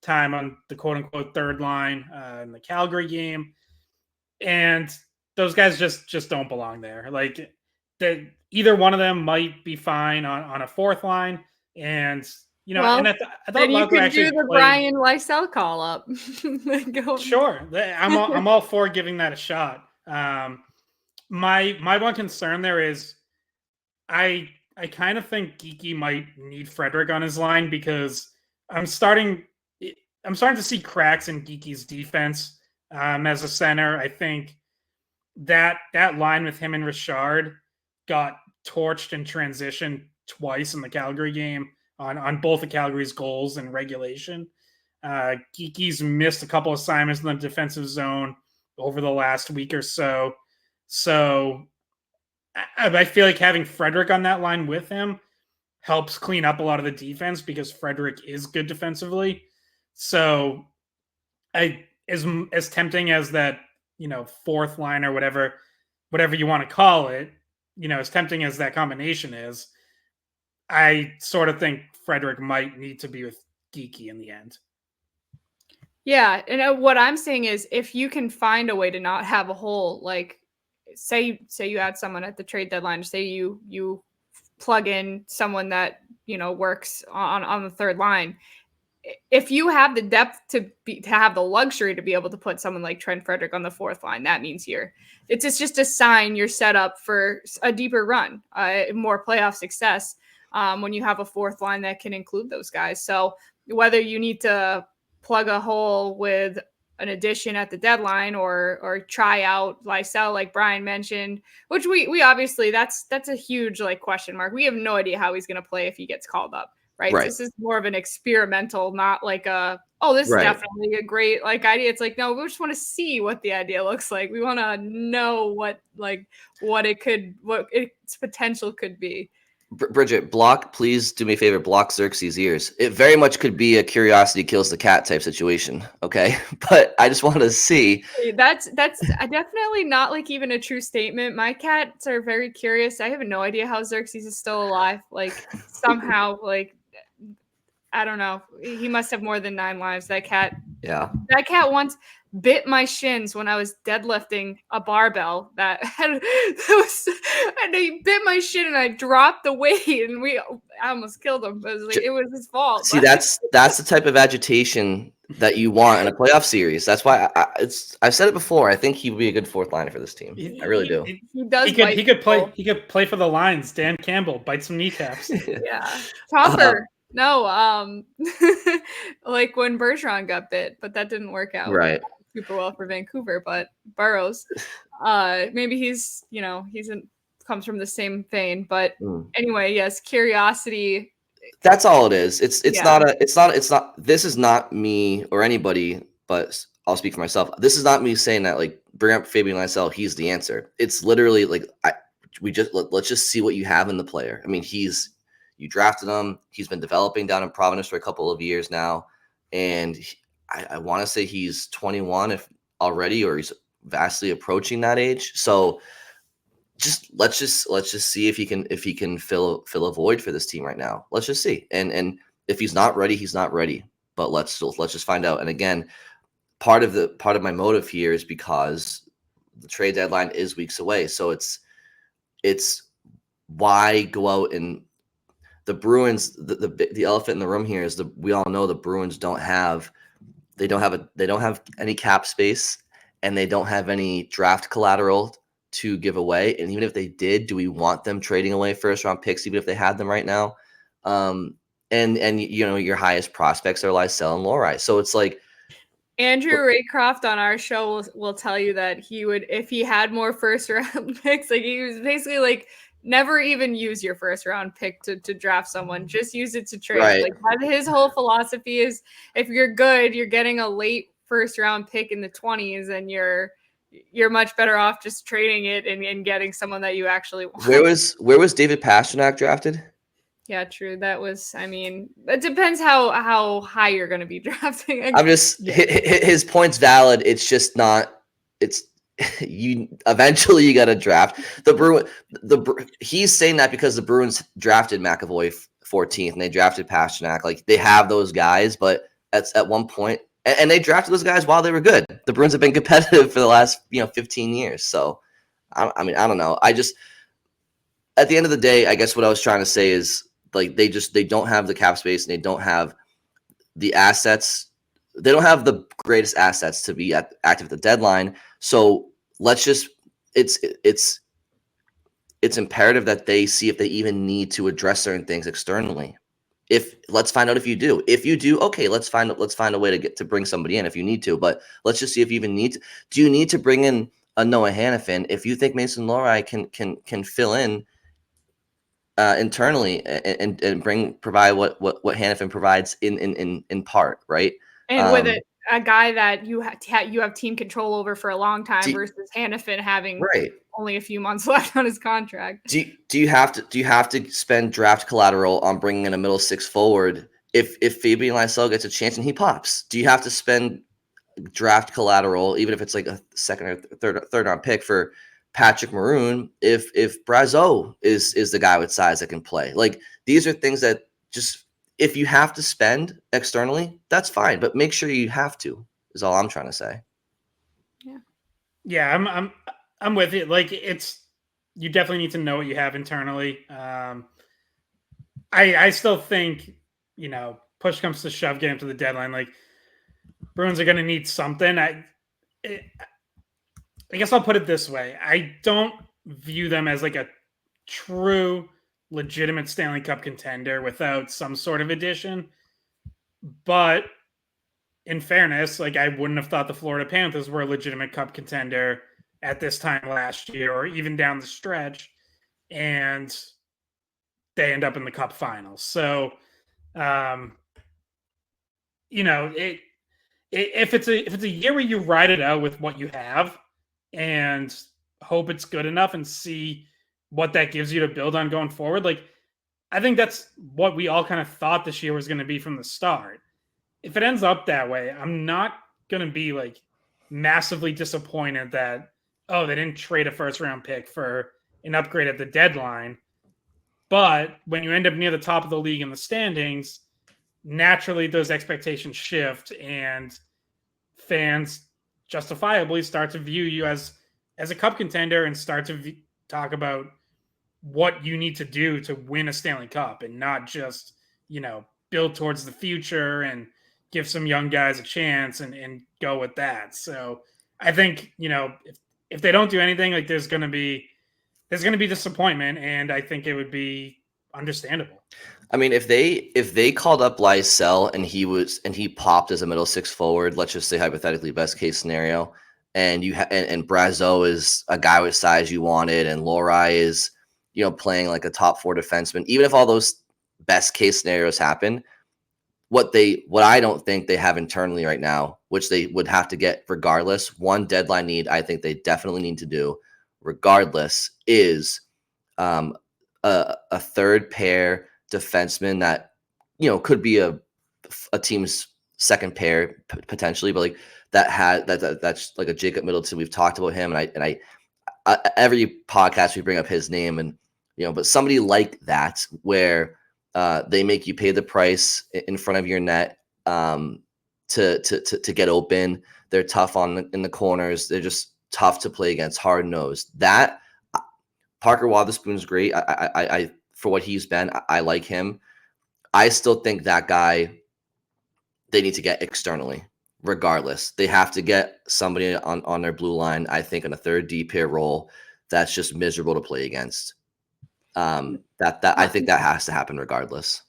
time on the quote-unquote third line in the Calgary game. And those guys just don't belong there. Like, either one of them might be fine on a fourth line. And You know, well, and I thought then you Lauko could actually do the played. Brian Lysell call up. Sure, I'm all for giving that a shot. My one concern there is I kind of think Geeky might need Frederick on his line because I'm starting to see cracks in Geeky's defense as a center. I think that line with him and Richard got torched in transition twice in the Calgary game on both of Calgary's goals in regulation. Geeky's missed a couple assignments in the defensive zone over the last week or so. So I feel like having Frederick on that line with him helps clean up a lot of the defense because Frederick is good defensively. So as tempting as that, fourth line or whatever you want to call it, as tempting as that combination is, I sort of think Frederick might need to be with Geeky in the end. Yeah, and what I'm saying is if you can find a way to not have a hole, like say you add someone at the trade deadline, say you plug in someone that works on the third line. If you have the depth to have the luxury to be able to put someone like Trent Frederick on the fourth line, that means it's just a sign you're set up for a deeper run, more playoff success when you have a fourth line that can include those guys. So whether you need to plug a hole with an addition at the deadline or try out Lysell, like Brian mentioned, which we obviously that's a huge question mark. We have no idea how he's going to play if he gets called up. Right. This is more of an experimental, not like this is definitely a great idea. It's like, no, we just want to see what the idea looks like. We want to know what its potential could be. Bridget, please do me a favor, block Xerxes' ears. It very much could be a curiosity kills the cat type situation. Okay. But I just want to see. That's definitely not even a true statement. My cats are very curious. I have no idea how Xerxes is still alive. Somehow, I don't know. He must have more than 9 lives. That cat. Yeah. That cat once bit my shins when I was deadlifting a barbell and he bit my shin and I dropped the weight and I almost killed him. It was his fault. See, that's the type of agitation that you want in a playoff series. That's why I've said it before. I think he would be a good fourth liner for this team. I really do. He does. He could play for the Lions. Dan Campbell, bite some kneecaps. Yeah. Topper. No, when Bergeron got bit, but that didn't work out super well for Vancouver. But Burrows, maybe he's comes from the same vein. But anyway, yes, curiosity. That's all it is. It's not. This is not me or anybody, but I'll speak for myself. This is not me saying that bring up Fabian Lysell. He's the answer. It's literally let's just see what you have in the player. I mean, you drafted him. He's been developing down in Providence for a couple of years now. And I want to say he's 21 already, or he's vastly approaching that age. So let's just see if he can fill a void for this team right now. Let's just see. And if he's not ready, he's not ready. But let's just find out. And again, part of my motive here is because the trade deadline is weeks away. So it's why go out and the Bruins, the elephant in the room here is we all know the Bruins don't have any cap space and they don't have any draft collateral to give away. And even if they did, do we want them trading away first round picks, even if they had them right now? And your highest prospects are Lysell and Lohrei. So it's like Andrew Raycroft on our show will tell you that he would, if he had more first round picks, he was basically never even use your first round pick to draft someone. Just use it to trade. Right. His whole philosophy is if you're good, you're getting a late first round pick in the 20s and you're much better off just trading it and getting someone that you actually want. Where was David Pastrnak drafted? Yeah, true. That was, it depends how high you're going to be drafting. His point's valid. It's just not, eventually you got to draft he's saying that because the Bruins drafted McAvoy 14th and they drafted Pastrnak. They have those guys, but at one point, and they drafted those guys while they were good. The Bruins have been competitive for the last 15 years. So I don't know. At the end of the day, I guess what I was trying to say is like they don't have the cap space, and they don't have the assets. They don't have the greatest assets to be active at the deadline. So it's imperative that they see if they even need to address certain things externally. Let's find out if you do. If you do, okay, let's find a way to bring somebody in if you need to. But let's just see if you even need to. Do you need to bring in a Noah Hannafin if you think Mason Lohrei can fill in internally and provide what Hannafin provides in part, right? And with a guy that you have team control over for a long time versus Hannafin having only a few months left on his contract. Do you have to spend draft collateral on bringing in a middle six forward if Fabian Lysell gets a chance and he pops? Do you have to spend draft collateral even if it's like a second or third round pick for Patrick Maroon if Brazeau is the guy with size that can play? Like, these are things that just, if you have to spend externally, that's fine, but make sure you have to, is all I'm trying to say. Yeah, I'm with it. Like, you definitely need to know what you have internally. I still think, push comes to shove, getting to the deadline, like, Bruins are going to need something. I guess I'll put it this way. I don't view them as like a true legitimate Stanley Cup contender without some sort of addition. But in fairness, like, I wouldn't have thought the Florida Panthers were a legitimate Cup contender at this time last year or even down the stretch, and they end up in the Cup finals. So, if it's a year where you ride it out with what you have and hope it's good enough and see what that gives you to build on going forward, like, I think that's what we all kind of thought this year was going to be from the start. If it ends up that way, I'm not going to be like massively disappointed that, they didn't trade a first round pick for an upgrade at the deadline. But when you end up near the top of the league in the standings, naturally those expectations shift and fans justifiably start to view you as a Cup contender and start to talk about what you need to do to win a Stanley Cup, and not just, build towards the future and give some young guys a chance and go with that. So I think, if they don't do anything, like, there's going to be disappointment, and I think it would be understandable. I mean, if they called up Lysell and he popped as a middle six forward, let's just say hypothetically, best case scenario, and and Brazeau is a guy with size you wanted, and Lohrei is, playing like a top four defenseman, even if all those best case scenarios happen, what I don't think they have internally right now, which they would have to get regardless, one deadline need I think they definitely need to do regardless is a third pair defenseman that could be a team's second pair potentially, but like that's like a Jacob Middleton. We've talked about him, and I every podcast we bring up his name, and but somebody like that where they make you pay the price in front of your net to get open. They're tough in the corners. They're just tough to play against, hard nosed. That Parker Wotherspoon's great. I for what he's been, I like him. I still think that guy they need to get externally. Regardless, they have to get somebody on their blue line, I think, in a third D pair role that's just miserable to play against. I think that has to happen regardless.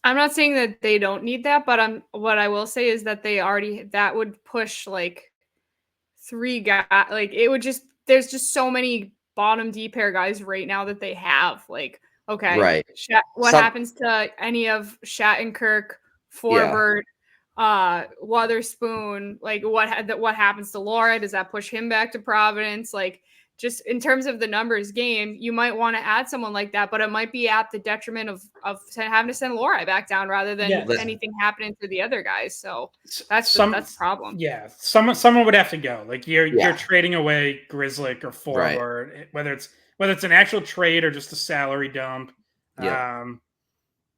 I'm not saying that they don't need that, but what I will say is that that would push like three guys. Like, it would just, there's just so many bottom D pair guys right now that they have. Like, okay, right. What happens to any of Shattenkirk, Forbert, Wotherspoon? Like, what happens to Lohrei? Does that push him back to Providence? Like, just in terms of the numbers game, you might want to add someone like that, but it might be at the detriment of having to send Lohrei back down rather than anything happening to the other guys. So that's the problem. Yeah, someone would have to go. Like, you're trading away Grzelcyk or Forbert, right, whether it's an actual trade or just a salary dump. Yeah.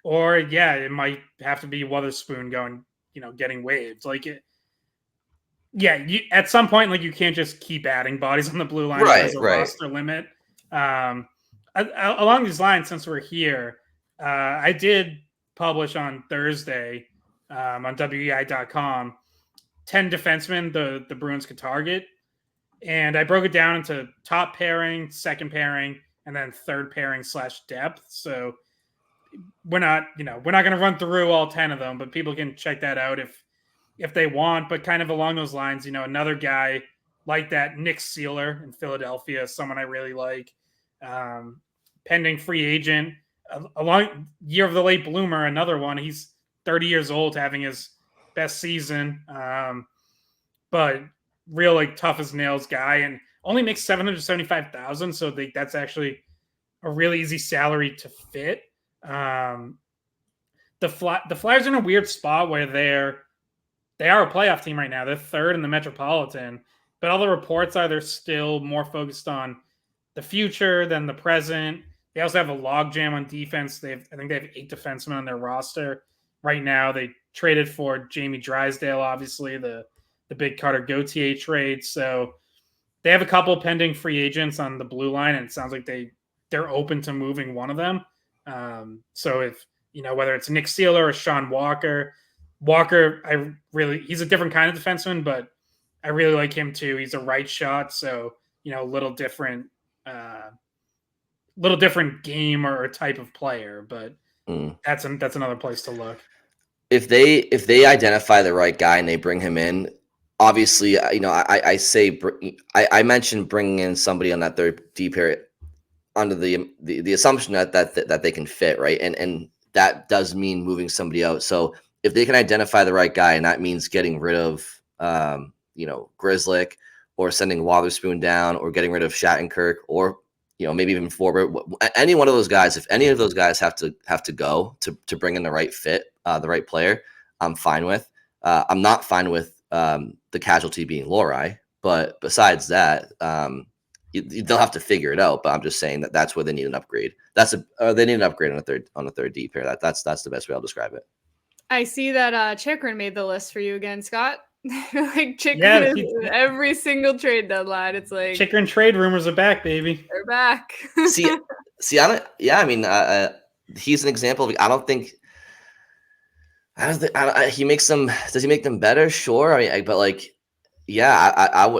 Or it might have to be Wotherspoon going, getting waived. Like, at some point, like, you can't just keep adding bodies on the blue line as a roster limit. Along these lines, since we're here, I did publish on Thursday on weei.com 10 defensemen the Bruins could target. And I broke it down into top pairing, second pairing, and then third pairing / depth. So we're not going to run through all 10 of them, but people can check that out if they want. But kind of along those lines, another guy like that, Nick Seeler in Philadelphia, someone I really like. Pending free agent, along year of the late bloomer, another one. He's 30 years old, having his best season. But real tough as nails guy, and only makes $775,000. So that's actually a really easy salary to fit. The Flyers are in a weird spot where they are a playoff team right now. They're third in the Metropolitan, but all the reports are they're still more focused on the future than the present. They also have a logjam on defense. I think they have 8 defensemen on their roster right now. They traded for Jamie Drysdale, obviously the big Carter Gauthier trade. So they have a couple pending free agents on the blue line, and it sounds like they're open to moving one of them. So if whether it's Nick Seeler or Sean Walker, he's a different kind of defenseman, but I really like him too. He's a right shot, so a little different game or type of player, but that's another place to look. If they identify the right guy and they bring him in, obviously, I mentioned bringing in somebody on that third D pair under the assumption that they can fit, right, and that does mean moving somebody out. So if they can identify the right guy, and that means getting rid of Grzelcyk, or sending Wotherspoon down, or getting rid of Shattenkirk, or maybe even Forbert, any one of those guys, if any of those guys have to go to bring in the right fit, the right player, I'm fine with. I'm not fine with the casualty being Lohrei, but besides that, they'll have to figure it out. But I'm just saying that's where they need an upgrade. They need an upgrade on the third D pair. That's the best way I'll describe it. I see that Chikrin made the list for you again, Scott. Chikrin is every single trade deadline. It's like Chikrin trade rumors are back, baby. They're back. see, I don't. Yeah, I mean, he's an example of. I don't think he makes them. Does he make them better? Sure. I mean, but yeah,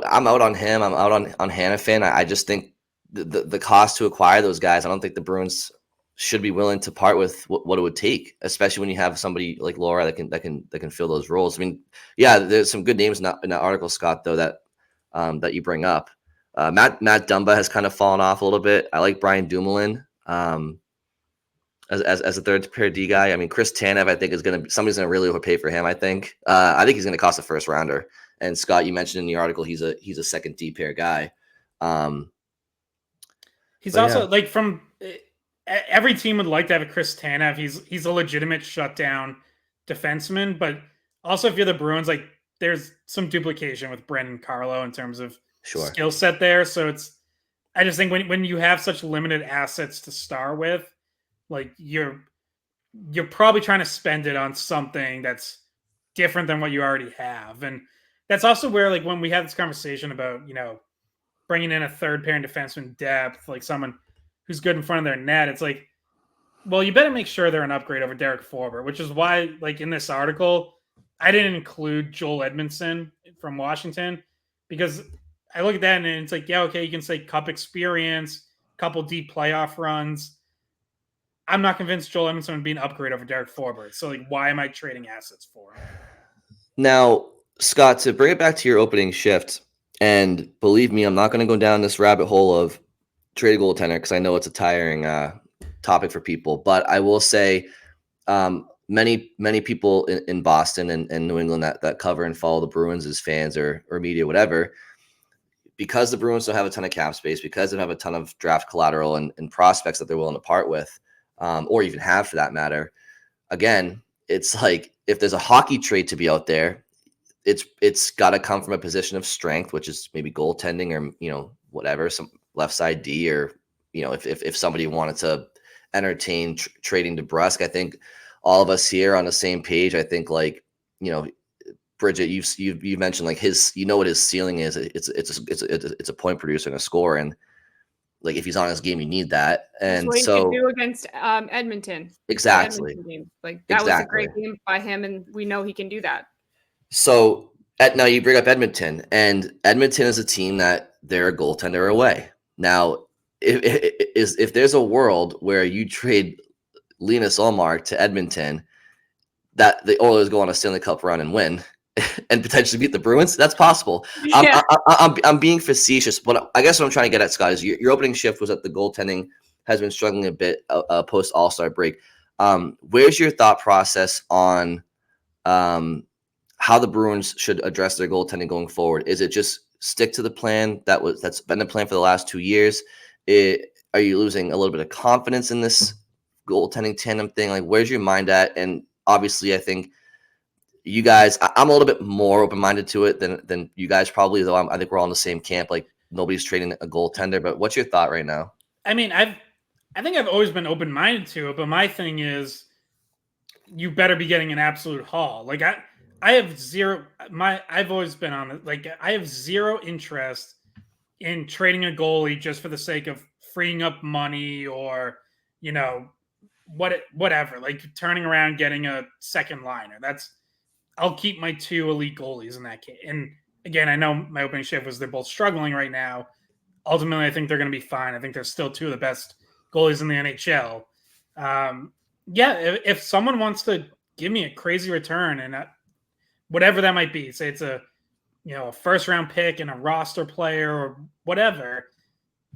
I'm out on him. I'm out on Hanifin. I just think the cost to acquire those guys. I don't think the Bruins should be willing to part with what it would take, especially when you have somebody like Lohrei that can fill those roles. I mean, yeah, there's some good names in that article, Scott, though, that you bring up. Matt Dumba has kind of fallen off a little bit. I like Brian Dumoulin as a third pair D guy. I mean, Chris Tanev, I think somebody's gonna really overpay for him. I think he's gonna cost a first rounder. And Scott, you mentioned in the article he's a second D pair guy. He's also from. Every team would like to have a Chris Tanev. He's a legitimate shutdown defenseman, but also if you're the Bruins, there's some duplication with Brendan Carlo in terms of skill set there. So I just think when you have such limited assets to start with, you're probably trying to spend it on something that's different than what you already have. And that's also where when we had this conversation about, bringing in a third pairing defenseman depth, someone who's good in front of their net, it's well, you better make sure they're an upgrade over Derek Forbert, which is why, in this article, I didn't include Joel Edmondson from Washington, because I look at that and it's yeah, okay, you can say cup experience, couple deep playoff runs. I'm not convinced Joel Edmondson would be an upgrade over Derek Forbert. So, why am I trading assets for him? Now, Scott, to bring it back to your opening shift, and believe me, I'm not going to go down this rabbit hole of trade goaltender because I know it's a tiring topic for people. But I will say many people in Boston and New England that cover and follow the Bruins as fans or media, whatever, because the Bruins don't have a ton of cap space, because they don't have a ton of draft collateral and prospects that they're willing to part with, or even have for that matter. Again, it's if there's a hockey trade to be out there, it's got to come from a position of strength, which is maybe goaltending or whatever, some left side D, or if somebody wanted to entertain trading DeBrusk. I think all of us here on the same page. I think Bridget, you've mentioned his, what his ceiling is. It's a point producer and a scorer, and Like if he's on his game, you need that. That's And what he could do against Edmonton. exactly. The Edmonton game. Like that was a great game by him, and we know he can do that. So now you bring up Edmonton, and Edmonton is a team that they're a goaltender away. Now, if there's a world where you trade Linus Ullmark to Edmonton, that the Oilers go on a Stanley Cup run and win, and potentially beat the Bruins, that's possible. Yeah. I'm being facetious, but I guess what I'm trying to get at, Scott, is your opening shift was that the goaltending has been struggling a bit post All-Star break. Where's your thought process on how the Bruins should address their goaltending going forward? Is it just stick to the plan that's been the plan for the last 2 years? Are you losing a little bit of confidence in this goaltending tandem thing? Like, where's your mind at? And obviously, I think you guys, I'm a little bit more open-minded to it than you guys probably, though I think we're all in the same camp. Like, nobody's trading a goaltender. But what's your thought right now? I mean, I think I've always been open-minded to it, but my thing is you better be getting an absolute haul. Like I have I've always been on it. Like I have zero interest in trading a goalie just for the sake of freeing up money or, whatever, like turning around, getting a second liner. I'll keep my 2 elite goalies in that case. And again, I know my opening shift was they're both struggling right now. Ultimately, I think they're going to be fine. I think they're still 2 of the best goalies in the NHL. If someone wants to give me a crazy return and whatever that might be, say it's a first round pick and a roster player or whatever,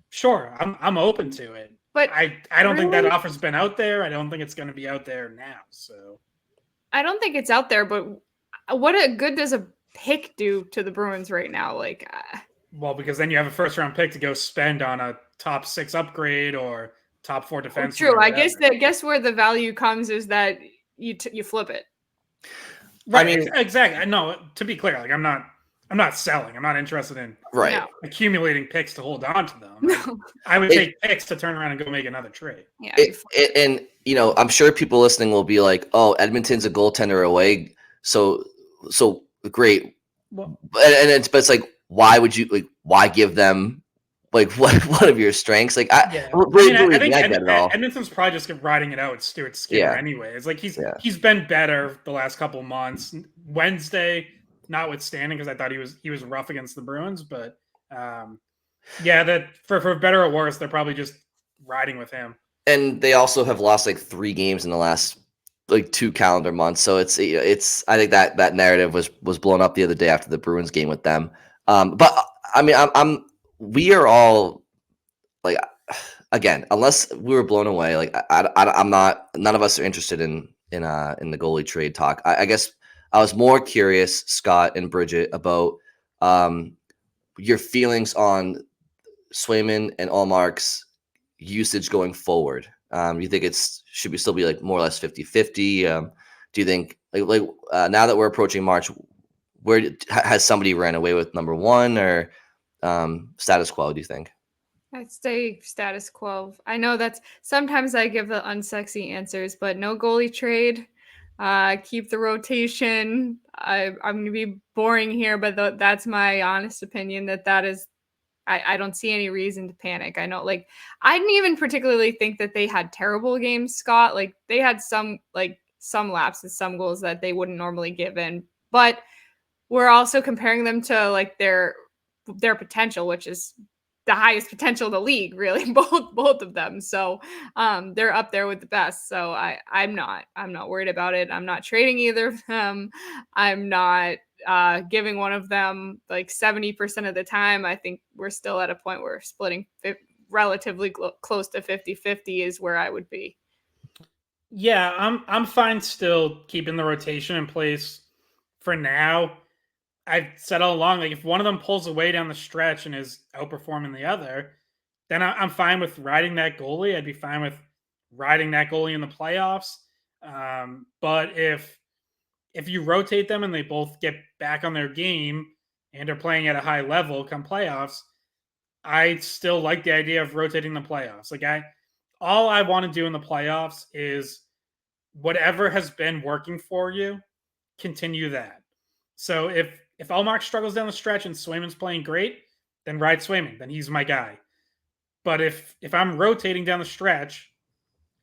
sure, I'm open to it. But I don't think that offer's been out there. I don't think it's going to be out there now. So I don't think it's out there. But what good does a pick do to the Bruins right now? Like, well, because then you have a first round pick to go spend on a top 6 upgrade or top 4 defense. True. I guess where the value comes is that you flip it. Right. I mean, exactly. No, to be clear, like I'm not selling. I'm not interested in accumulating picks to hold on to them. No. I would take picks to turn around and go make another trade. Yeah. And I'm sure people listening will be like, "Oh, Edmonton's a goaltender away, so great." Well, but it's like, why would you why give them one of your strengths? Like I think Edmonton's probably just riding it out with Stuart Skinner anyway. It's like he's been better the last couple months. Wednesday, notwithstanding, because I thought he was rough against the Bruins, but that for better or worse, they're probably just riding with him. And they also have lost 3 games in the last 2 calendar months. So it's I think that narrative was blown up the other day after the Bruins game with them. But I mean, we are all again, unless we were blown away, I'm not. None of us are interested in the goalie trade talk. I guess I was more curious, Scott and Bridget, about your feelings on Swayman and Ullmark's usage going forward. You think should we still be more or less 50-50? Do you think now that we're approaching March, where has somebody ran away with number 1 or status quo, do you think? I'd stay status quo. I know that's sometimes I give the unsexy answers, but no goalie trade. Keep the rotation. I'm going to be boring here, but that's my honest opinion that is, I don't see any reason to panic. I know, I didn't even particularly think that they had terrible games, Scott. They had some lapses, some goals that they wouldn't normally give in, but we're also comparing them to their potential, which is the highest potential in the league, really, both of them. So they're up there with the best. So I'm not worried about it. I'm not trading either of them. I'm not giving one of them 70% of the time. I think we're still at a point where splitting relatively close to 50-50 is where I would be. Yeah, I'm fine still keeping the rotation in place for now. I've said all along, if one of them pulls away down the stretch and is outperforming the other, then I'm fine with riding that goalie. I'd be fine with riding that goalie in the playoffs. But if you rotate them and they both get back on their game and are playing at a high level come playoffs, I still like the idea of rotating the playoffs. All I want to do in the playoffs is whatever has been working for you, continue that. So if Ullmark struggles down the stretch and Swayman's playing great, then ride Swayman. Then he's my guy. But if I'm rotating down the stretch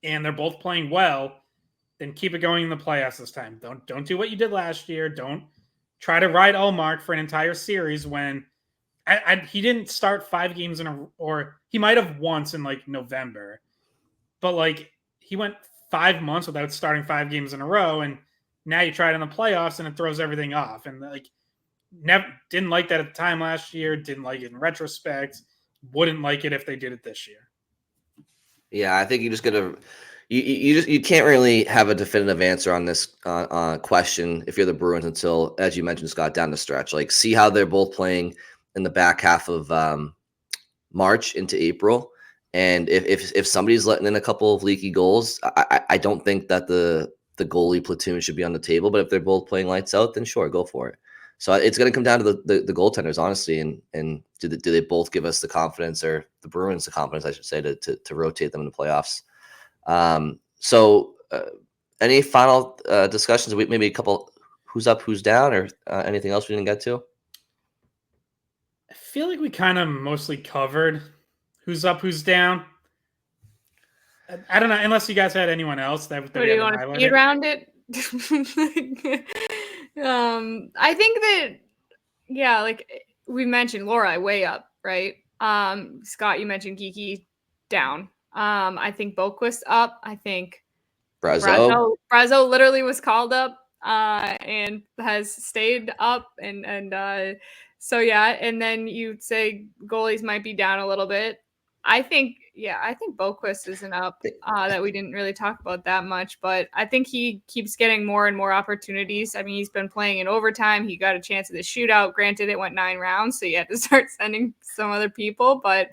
and they're both playing well, then keep it going in the playoffs this time. Don't do what you did last year. Don't try to ride Ullmark for an entire series when he didn't start 5 games or he might have once in like November, but like he went 5 months without starting 5 games in a row, and now you try it in the playoffs and it throws everything off. And like, never didn't like that at the time last year. Didn't like it in retrospect. Wouldn't like it if they did it this year. Yeah, I think you just gotta. You can't really have a definitive answer on this question if you're the Bruins until, as you mentioned, Scott, down the stretch. Like, see how they're both playing in the back half of March into April, and if somebody's letting in a couple of leaky goals, I don't think that the goalie platoon should be on the table. But if they're both playing lights out, then sure, go for it. So it's going to come down to the goaltenders, honestly, and do they both give us the confidence, or the Bruins the confidence, I should say, to rotate them in the playoffs. So any final discussions? Maybe a couple, who's up, who's down, or anything else we didn't get to? I feel like we kind of mostly covered who's up, who's down. I don't know, unless you guys had anyone else that do you want to speed around it? I think that, yeah, like we mentioned, Lohrei way up, right? Scott, you mentioned Geeky down. I think Boquist up. I think Brazeau literally was called up and has stayed up, and so yeah. And then you'd say goalies might be down a little bit. I think Boquist is an up that we didn't really talk about that much, but I think he keeps getting more and more opportunities. I mean, he's been playing in overtime. He got a chance at the shootout. Granted, it went 9 rounds, so you had to start sending some other people, but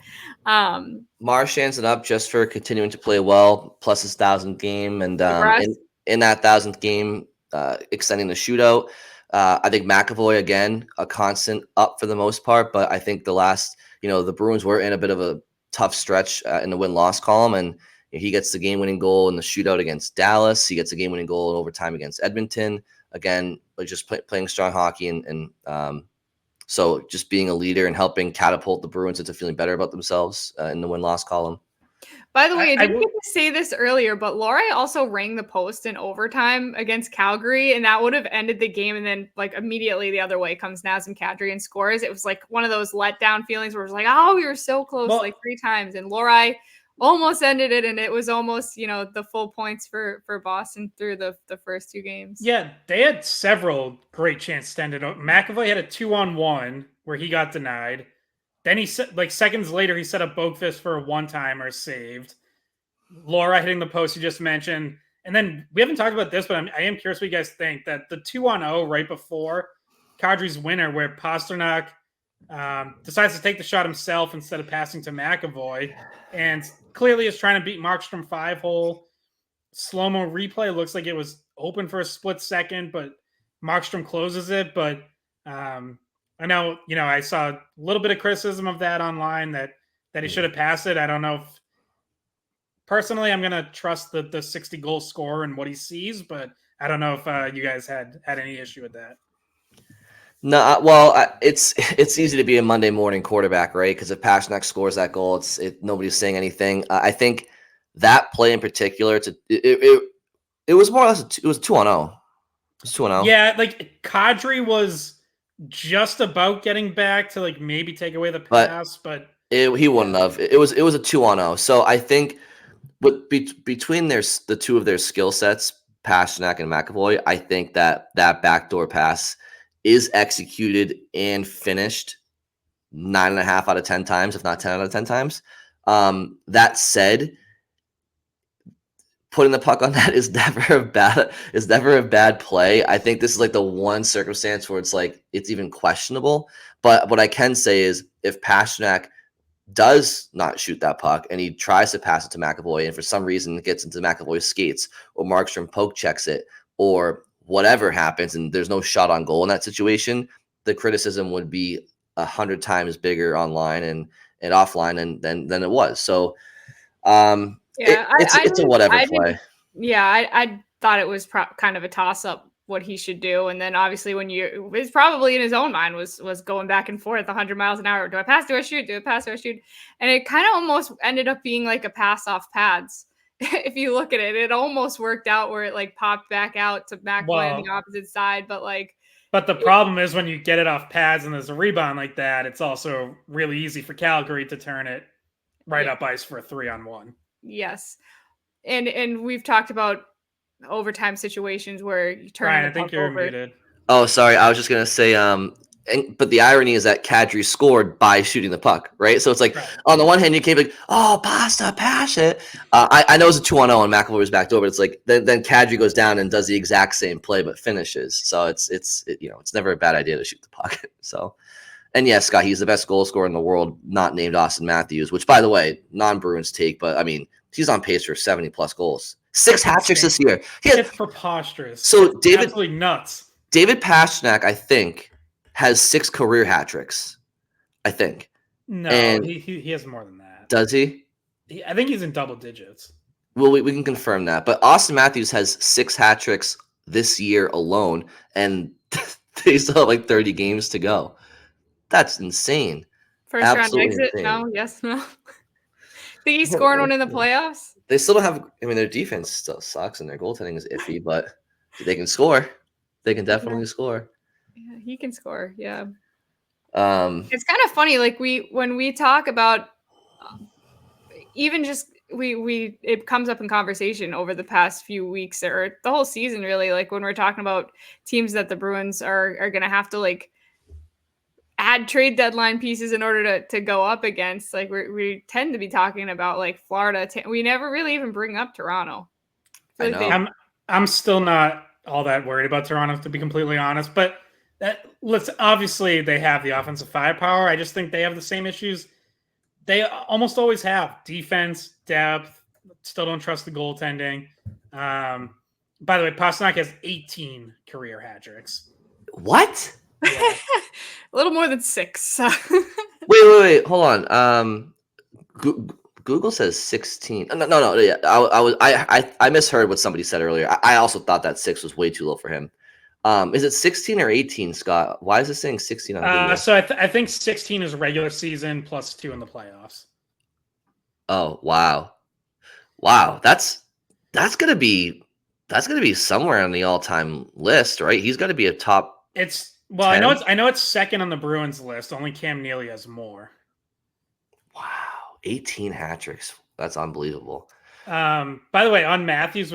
Marchand's an up just for continuing to play well, plus his 1,000th game, and in that 1,000th game, extending the shootout. I think McAvoy, again, a constant up for the most part, but I think the Bruins were in a bit of a tough stretch in the win-loss column, and he gets the game-winning goal in the shootout against Dallas. He gets a game-winning goal in overtime against Edmonton. Again, just playing strong hockey, and so just being a leader and helping catapult the Bruins into feeling better about themselves in the win-loss column. By the way, I didn't get to say this earlier, but Lohrei also rang the post in overtime against Calgary, and that would have ended the game. And then, like, immediately the other way comes Nazem Kadri and scores. It was like one of those letdown feelings where it was like, oh, we were so close, like 3 times. And Lohrei almost ended it, and it was almost, the full points for Boston through the first 2 games. Yeah, they had several great chances to end it. McAvoy had a 2-on-1 where he got denied. Then he said, like, seconds later, he set up Boquist for a one-timer saved. Lohrei hitting the post you just mentioned. And then we haven't talked about this, but I am curious what you guys think, that the 2-on-0 right before Kadri's winner, where Pastrnak decides to take the shot himself instead of passing to McAvoy, and clearly is trying to beat Markstrom 5-hole. Slow-mo replay looks like it was open for a split second, but Markstrom closes it. But I know, I saw a little bit of criticism of that online, that he should have passed it. I don't know if, personally, I'm going to trust the 60-goal scorer and what he sees, but I don't know if you guys had any issue with that. No, well, it's easy to be a Monday morning quarterback, right? Because if Pastrnak scores that goal, nobody's saying anything. I think that play in particular, it was more or less it was 2-on-0. It was 2-on-0. Yeah, like Kadri was just about getting back to like maybe take away the pass, but he wouldn't have. It was a 2-on-0. So I think between the two of their skill sets, Pastrnak and McAvoy, I think that backdoor pass is executed and finished 9.5 out of 10 times, if not 10 out of 10 times. That said, putting the puck on that is never a bad play. I think this is like the one circumstance where it's like it's even questionable. But what I can say is, if Pastrnak does not shoot that puck and he tries to pass it to McAvoy, and for some reason it gets into McAvoy's skates, or Markstrom poke checks it, or whatever happens, and there's no shot on goal in that situation, the criticism would be 100 times bigger online and offline than it was. So it's a whatever play. I thought it was kind of a toss-up what he should do. And then obviously it's probably in his own mind was going back and forth 100 miles an hour. Do I pass? Do I shoot? Do I pass? Do I shoot? And it kind of almost ended up being like a pass off pads. If you look at it, it almost worked out where it like popped back out to play on the opposite side. But the problem is when you get it off pads and there's a rebound like that, it's also really easy for Calgary to turn it right up ice for a 3-on-1. Yes. And we've talked about overtime situations where you turn Brian, I think you're muted. Oh, sorry. I was just gonna say, but the irony is that Kadri scored by shooting the puck, right? So it's like on the one hand you can't be like, oh, Pasta, pass it. I know it's a 2-on-0 and McAvoy was backed over. It's like then Kadri goes down and does the exact same play but finishes. So it's never a bad idea to shoot the puck. So, and yes, Scott, he's the best goal scorer in the world, not named Auston Matthews, which by the way, non-Bruins take, but I mean he's on pace for 70 plus goals, 6 hat tricks this year. It's preposterous. So David, absolutely nuts. David Pastrnak, I think, has 6 career hat tricks. I think. No, and he has more than that. Does he? I think he's in double digits. Well, we can confirm that. But Auston Matthews has 6 hat tricks this year alone, and they still have like 30 games to go. That's insane. First round exit? Insane. No, yes, no. Think he's scoring one in the playoffs? They still don't have. I mean, their defense still sucks, and their goaltending is iffy, but they can score. They can definitely score. Yeah, he can score. Yeah. It's kind of funny, like when we talk about even just it comes up in conversation over the past few weeks or the whole season, really. Like when we're talking about teams that the Bruins are going to have to like add trade deadline pieces in order to go up against. Like we tend to be talking about like Florida. We never really even bring up Toronto. I know. I'm still not all that worried about Toronto, to be completely honest. But obviously they have the offensive firepower. I just think they have the same issues they almost always have: defense, depth. Still don't trust the goaltending. By the way, Pastrnak has 18 career hat tricks. What? Yeah. A little more than 6. Wait. Hold on. Google says 16. No. Yeah, I misheard what somebody said earlier. I also thought that 6 was way too low for him. Is it 16 or 18, Scott? Why is it saying 16 on Google? So I think 16 is regular season plus 2 in the playoffs. Oh wow. That's gonna be somewhere on the all-time list, right? He's got to be a top. Well, 10? I know it's second on the Bruins list. Only Cam Neely has more. Wow, 18 hat tricks. That's unbelievable. By the way, on Matthews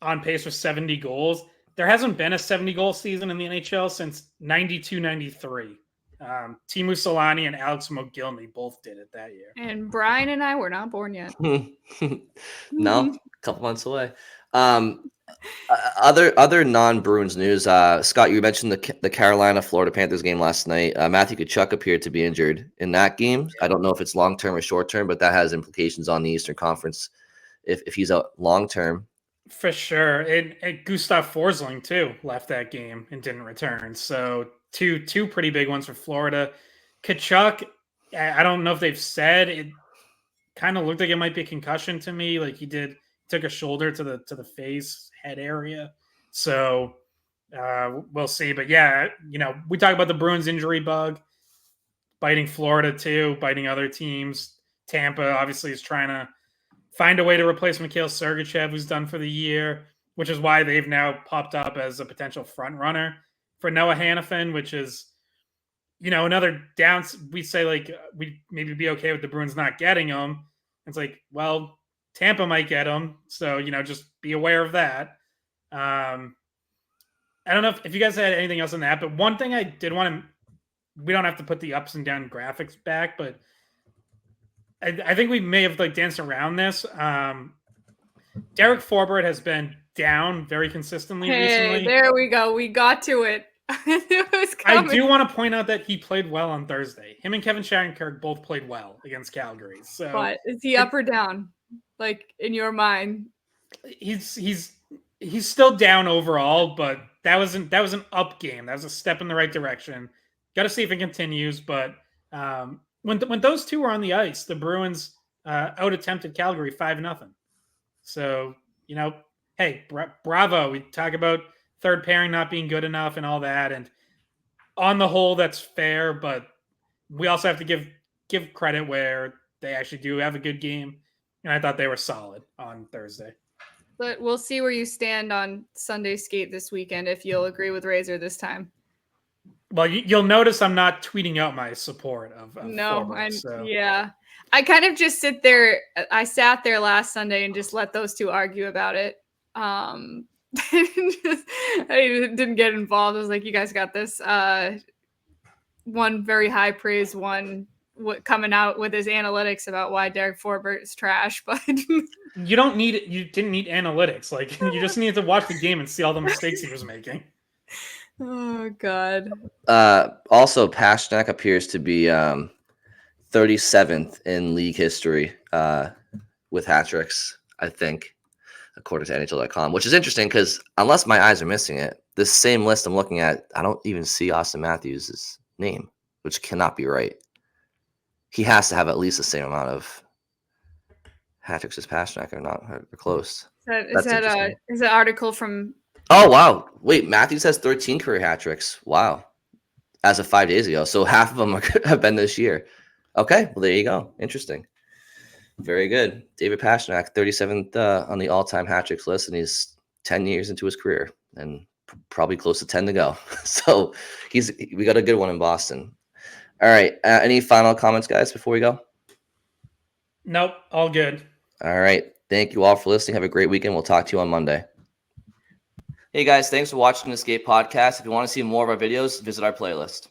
on pace for 70 goals. There hasn't been a 70-goal season in the NHL since 92-93. Teemu Selanne and Alex Mogilny both did it that year. And Brian and I were not born yet. No, a couple months away. Other non-Bruins news. Scott, you mentioned the Carolina-Florida Panthers game last night. Matthew Tkachuk appeared to be injured in that game. I don't know if it's long-term or short-term, but that has implications on the Eastern Conference if he's out long-term. For sure. And Gustav Forsling, too, left that game and didn't return. So two pretty big ones for Florida. Tkachuk, I don't know if they've said. It kind of looked like it might be a concussion to me. Like he took a shoulder to the face, head area. So we'll see. But yeah, we talk about the Bruins injury bug biting Florida too, biting other teams. Tampa obviously is trying to find a way to replace Mikhail Sergachev, who's done for the year, which is why they've now popped up as a potential front runner for Noah Hannafin, which is, another down. We say like we'd maybe be okay with the Bruins not getting him. It's like, well, Tampa might get him, so just be aware of that. I don't know if you guys had anything else on that, but one thing I did want to. We don't have to put the ups and down graphics back, but I think we may have danced around this. Derek Forbort has been down very consistently recently. There we go. We got to it. I do want to point out that he played well on Thursday. Him and Kevin Shattenkirk both played well against Calgary. So, but is he up or down? Like in your mind? He's still down overall, but that was an up game. That was a step in the right direction. Got to see if it continues, but. When those two were on the ice, the Bruins out-attempted Calgary 5-0. So, hey, bravo. We talk about third pairing not being good enough and all that. And on the whole, that's fair, but we also have to give credit where they actually do have a good game. And I thought they were solid on Thursday. But we'll see where you stand on Sunday skate this weekend, if you'll agree with Razor this time. Well, you'll notice I'm not tweeting out my support of no, forwards, so. Yeah. I kind of just sit there. I sat there last Sunday and just let those two argue about it. I didn't get involved. I was like, you guys got this. One very high praise, one coming out with his analytics about why Derek Forbort is trash, but you didn't need analytics. Like, you just needed to watch the game and see all the mistakes he was making. Oh God. Also, Pastrnak appears to be 37th in league history with hat tricks, I think, according to NHL.com, which is interesting because unless my eyes are missing it, this same list I'm looking at, I don't even see Austin Matthews' name, which cannot be right. He has to have at least the same amount of hat tricks as Pastrnak, or not, or close. Is that article from? Oh wow! Wait, Matthews has 13 career hat tricks. Wow, as of 5 days ago. So half of them have been this year. Okay, well there you go. Interesting. Very good. David Pastrnak, 37th on the all-time hat tricks list, and he's 10 years into his career, and probably close to 10 to go. So we got a good one in Boston. All right. Any final comments, guys, before we go? Nope. All good. All right. Thank you all for listening. Have a great weekend. We'll talk to you on Monday. Hey, guys. Thanks for watching the Skate Podcast. If you want to see more of our videos, visit our playlist.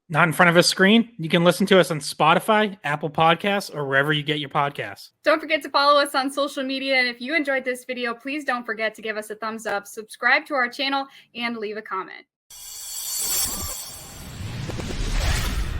Not in front of a screen? You can listen to us on Spotify, Apple Podcasts, or wherever you get your podcasts. Don't forget to follow us on social media. And if you enjoyed this video, please don't forget to give us a thumbs up, subscribe to our channel, and leave a comment.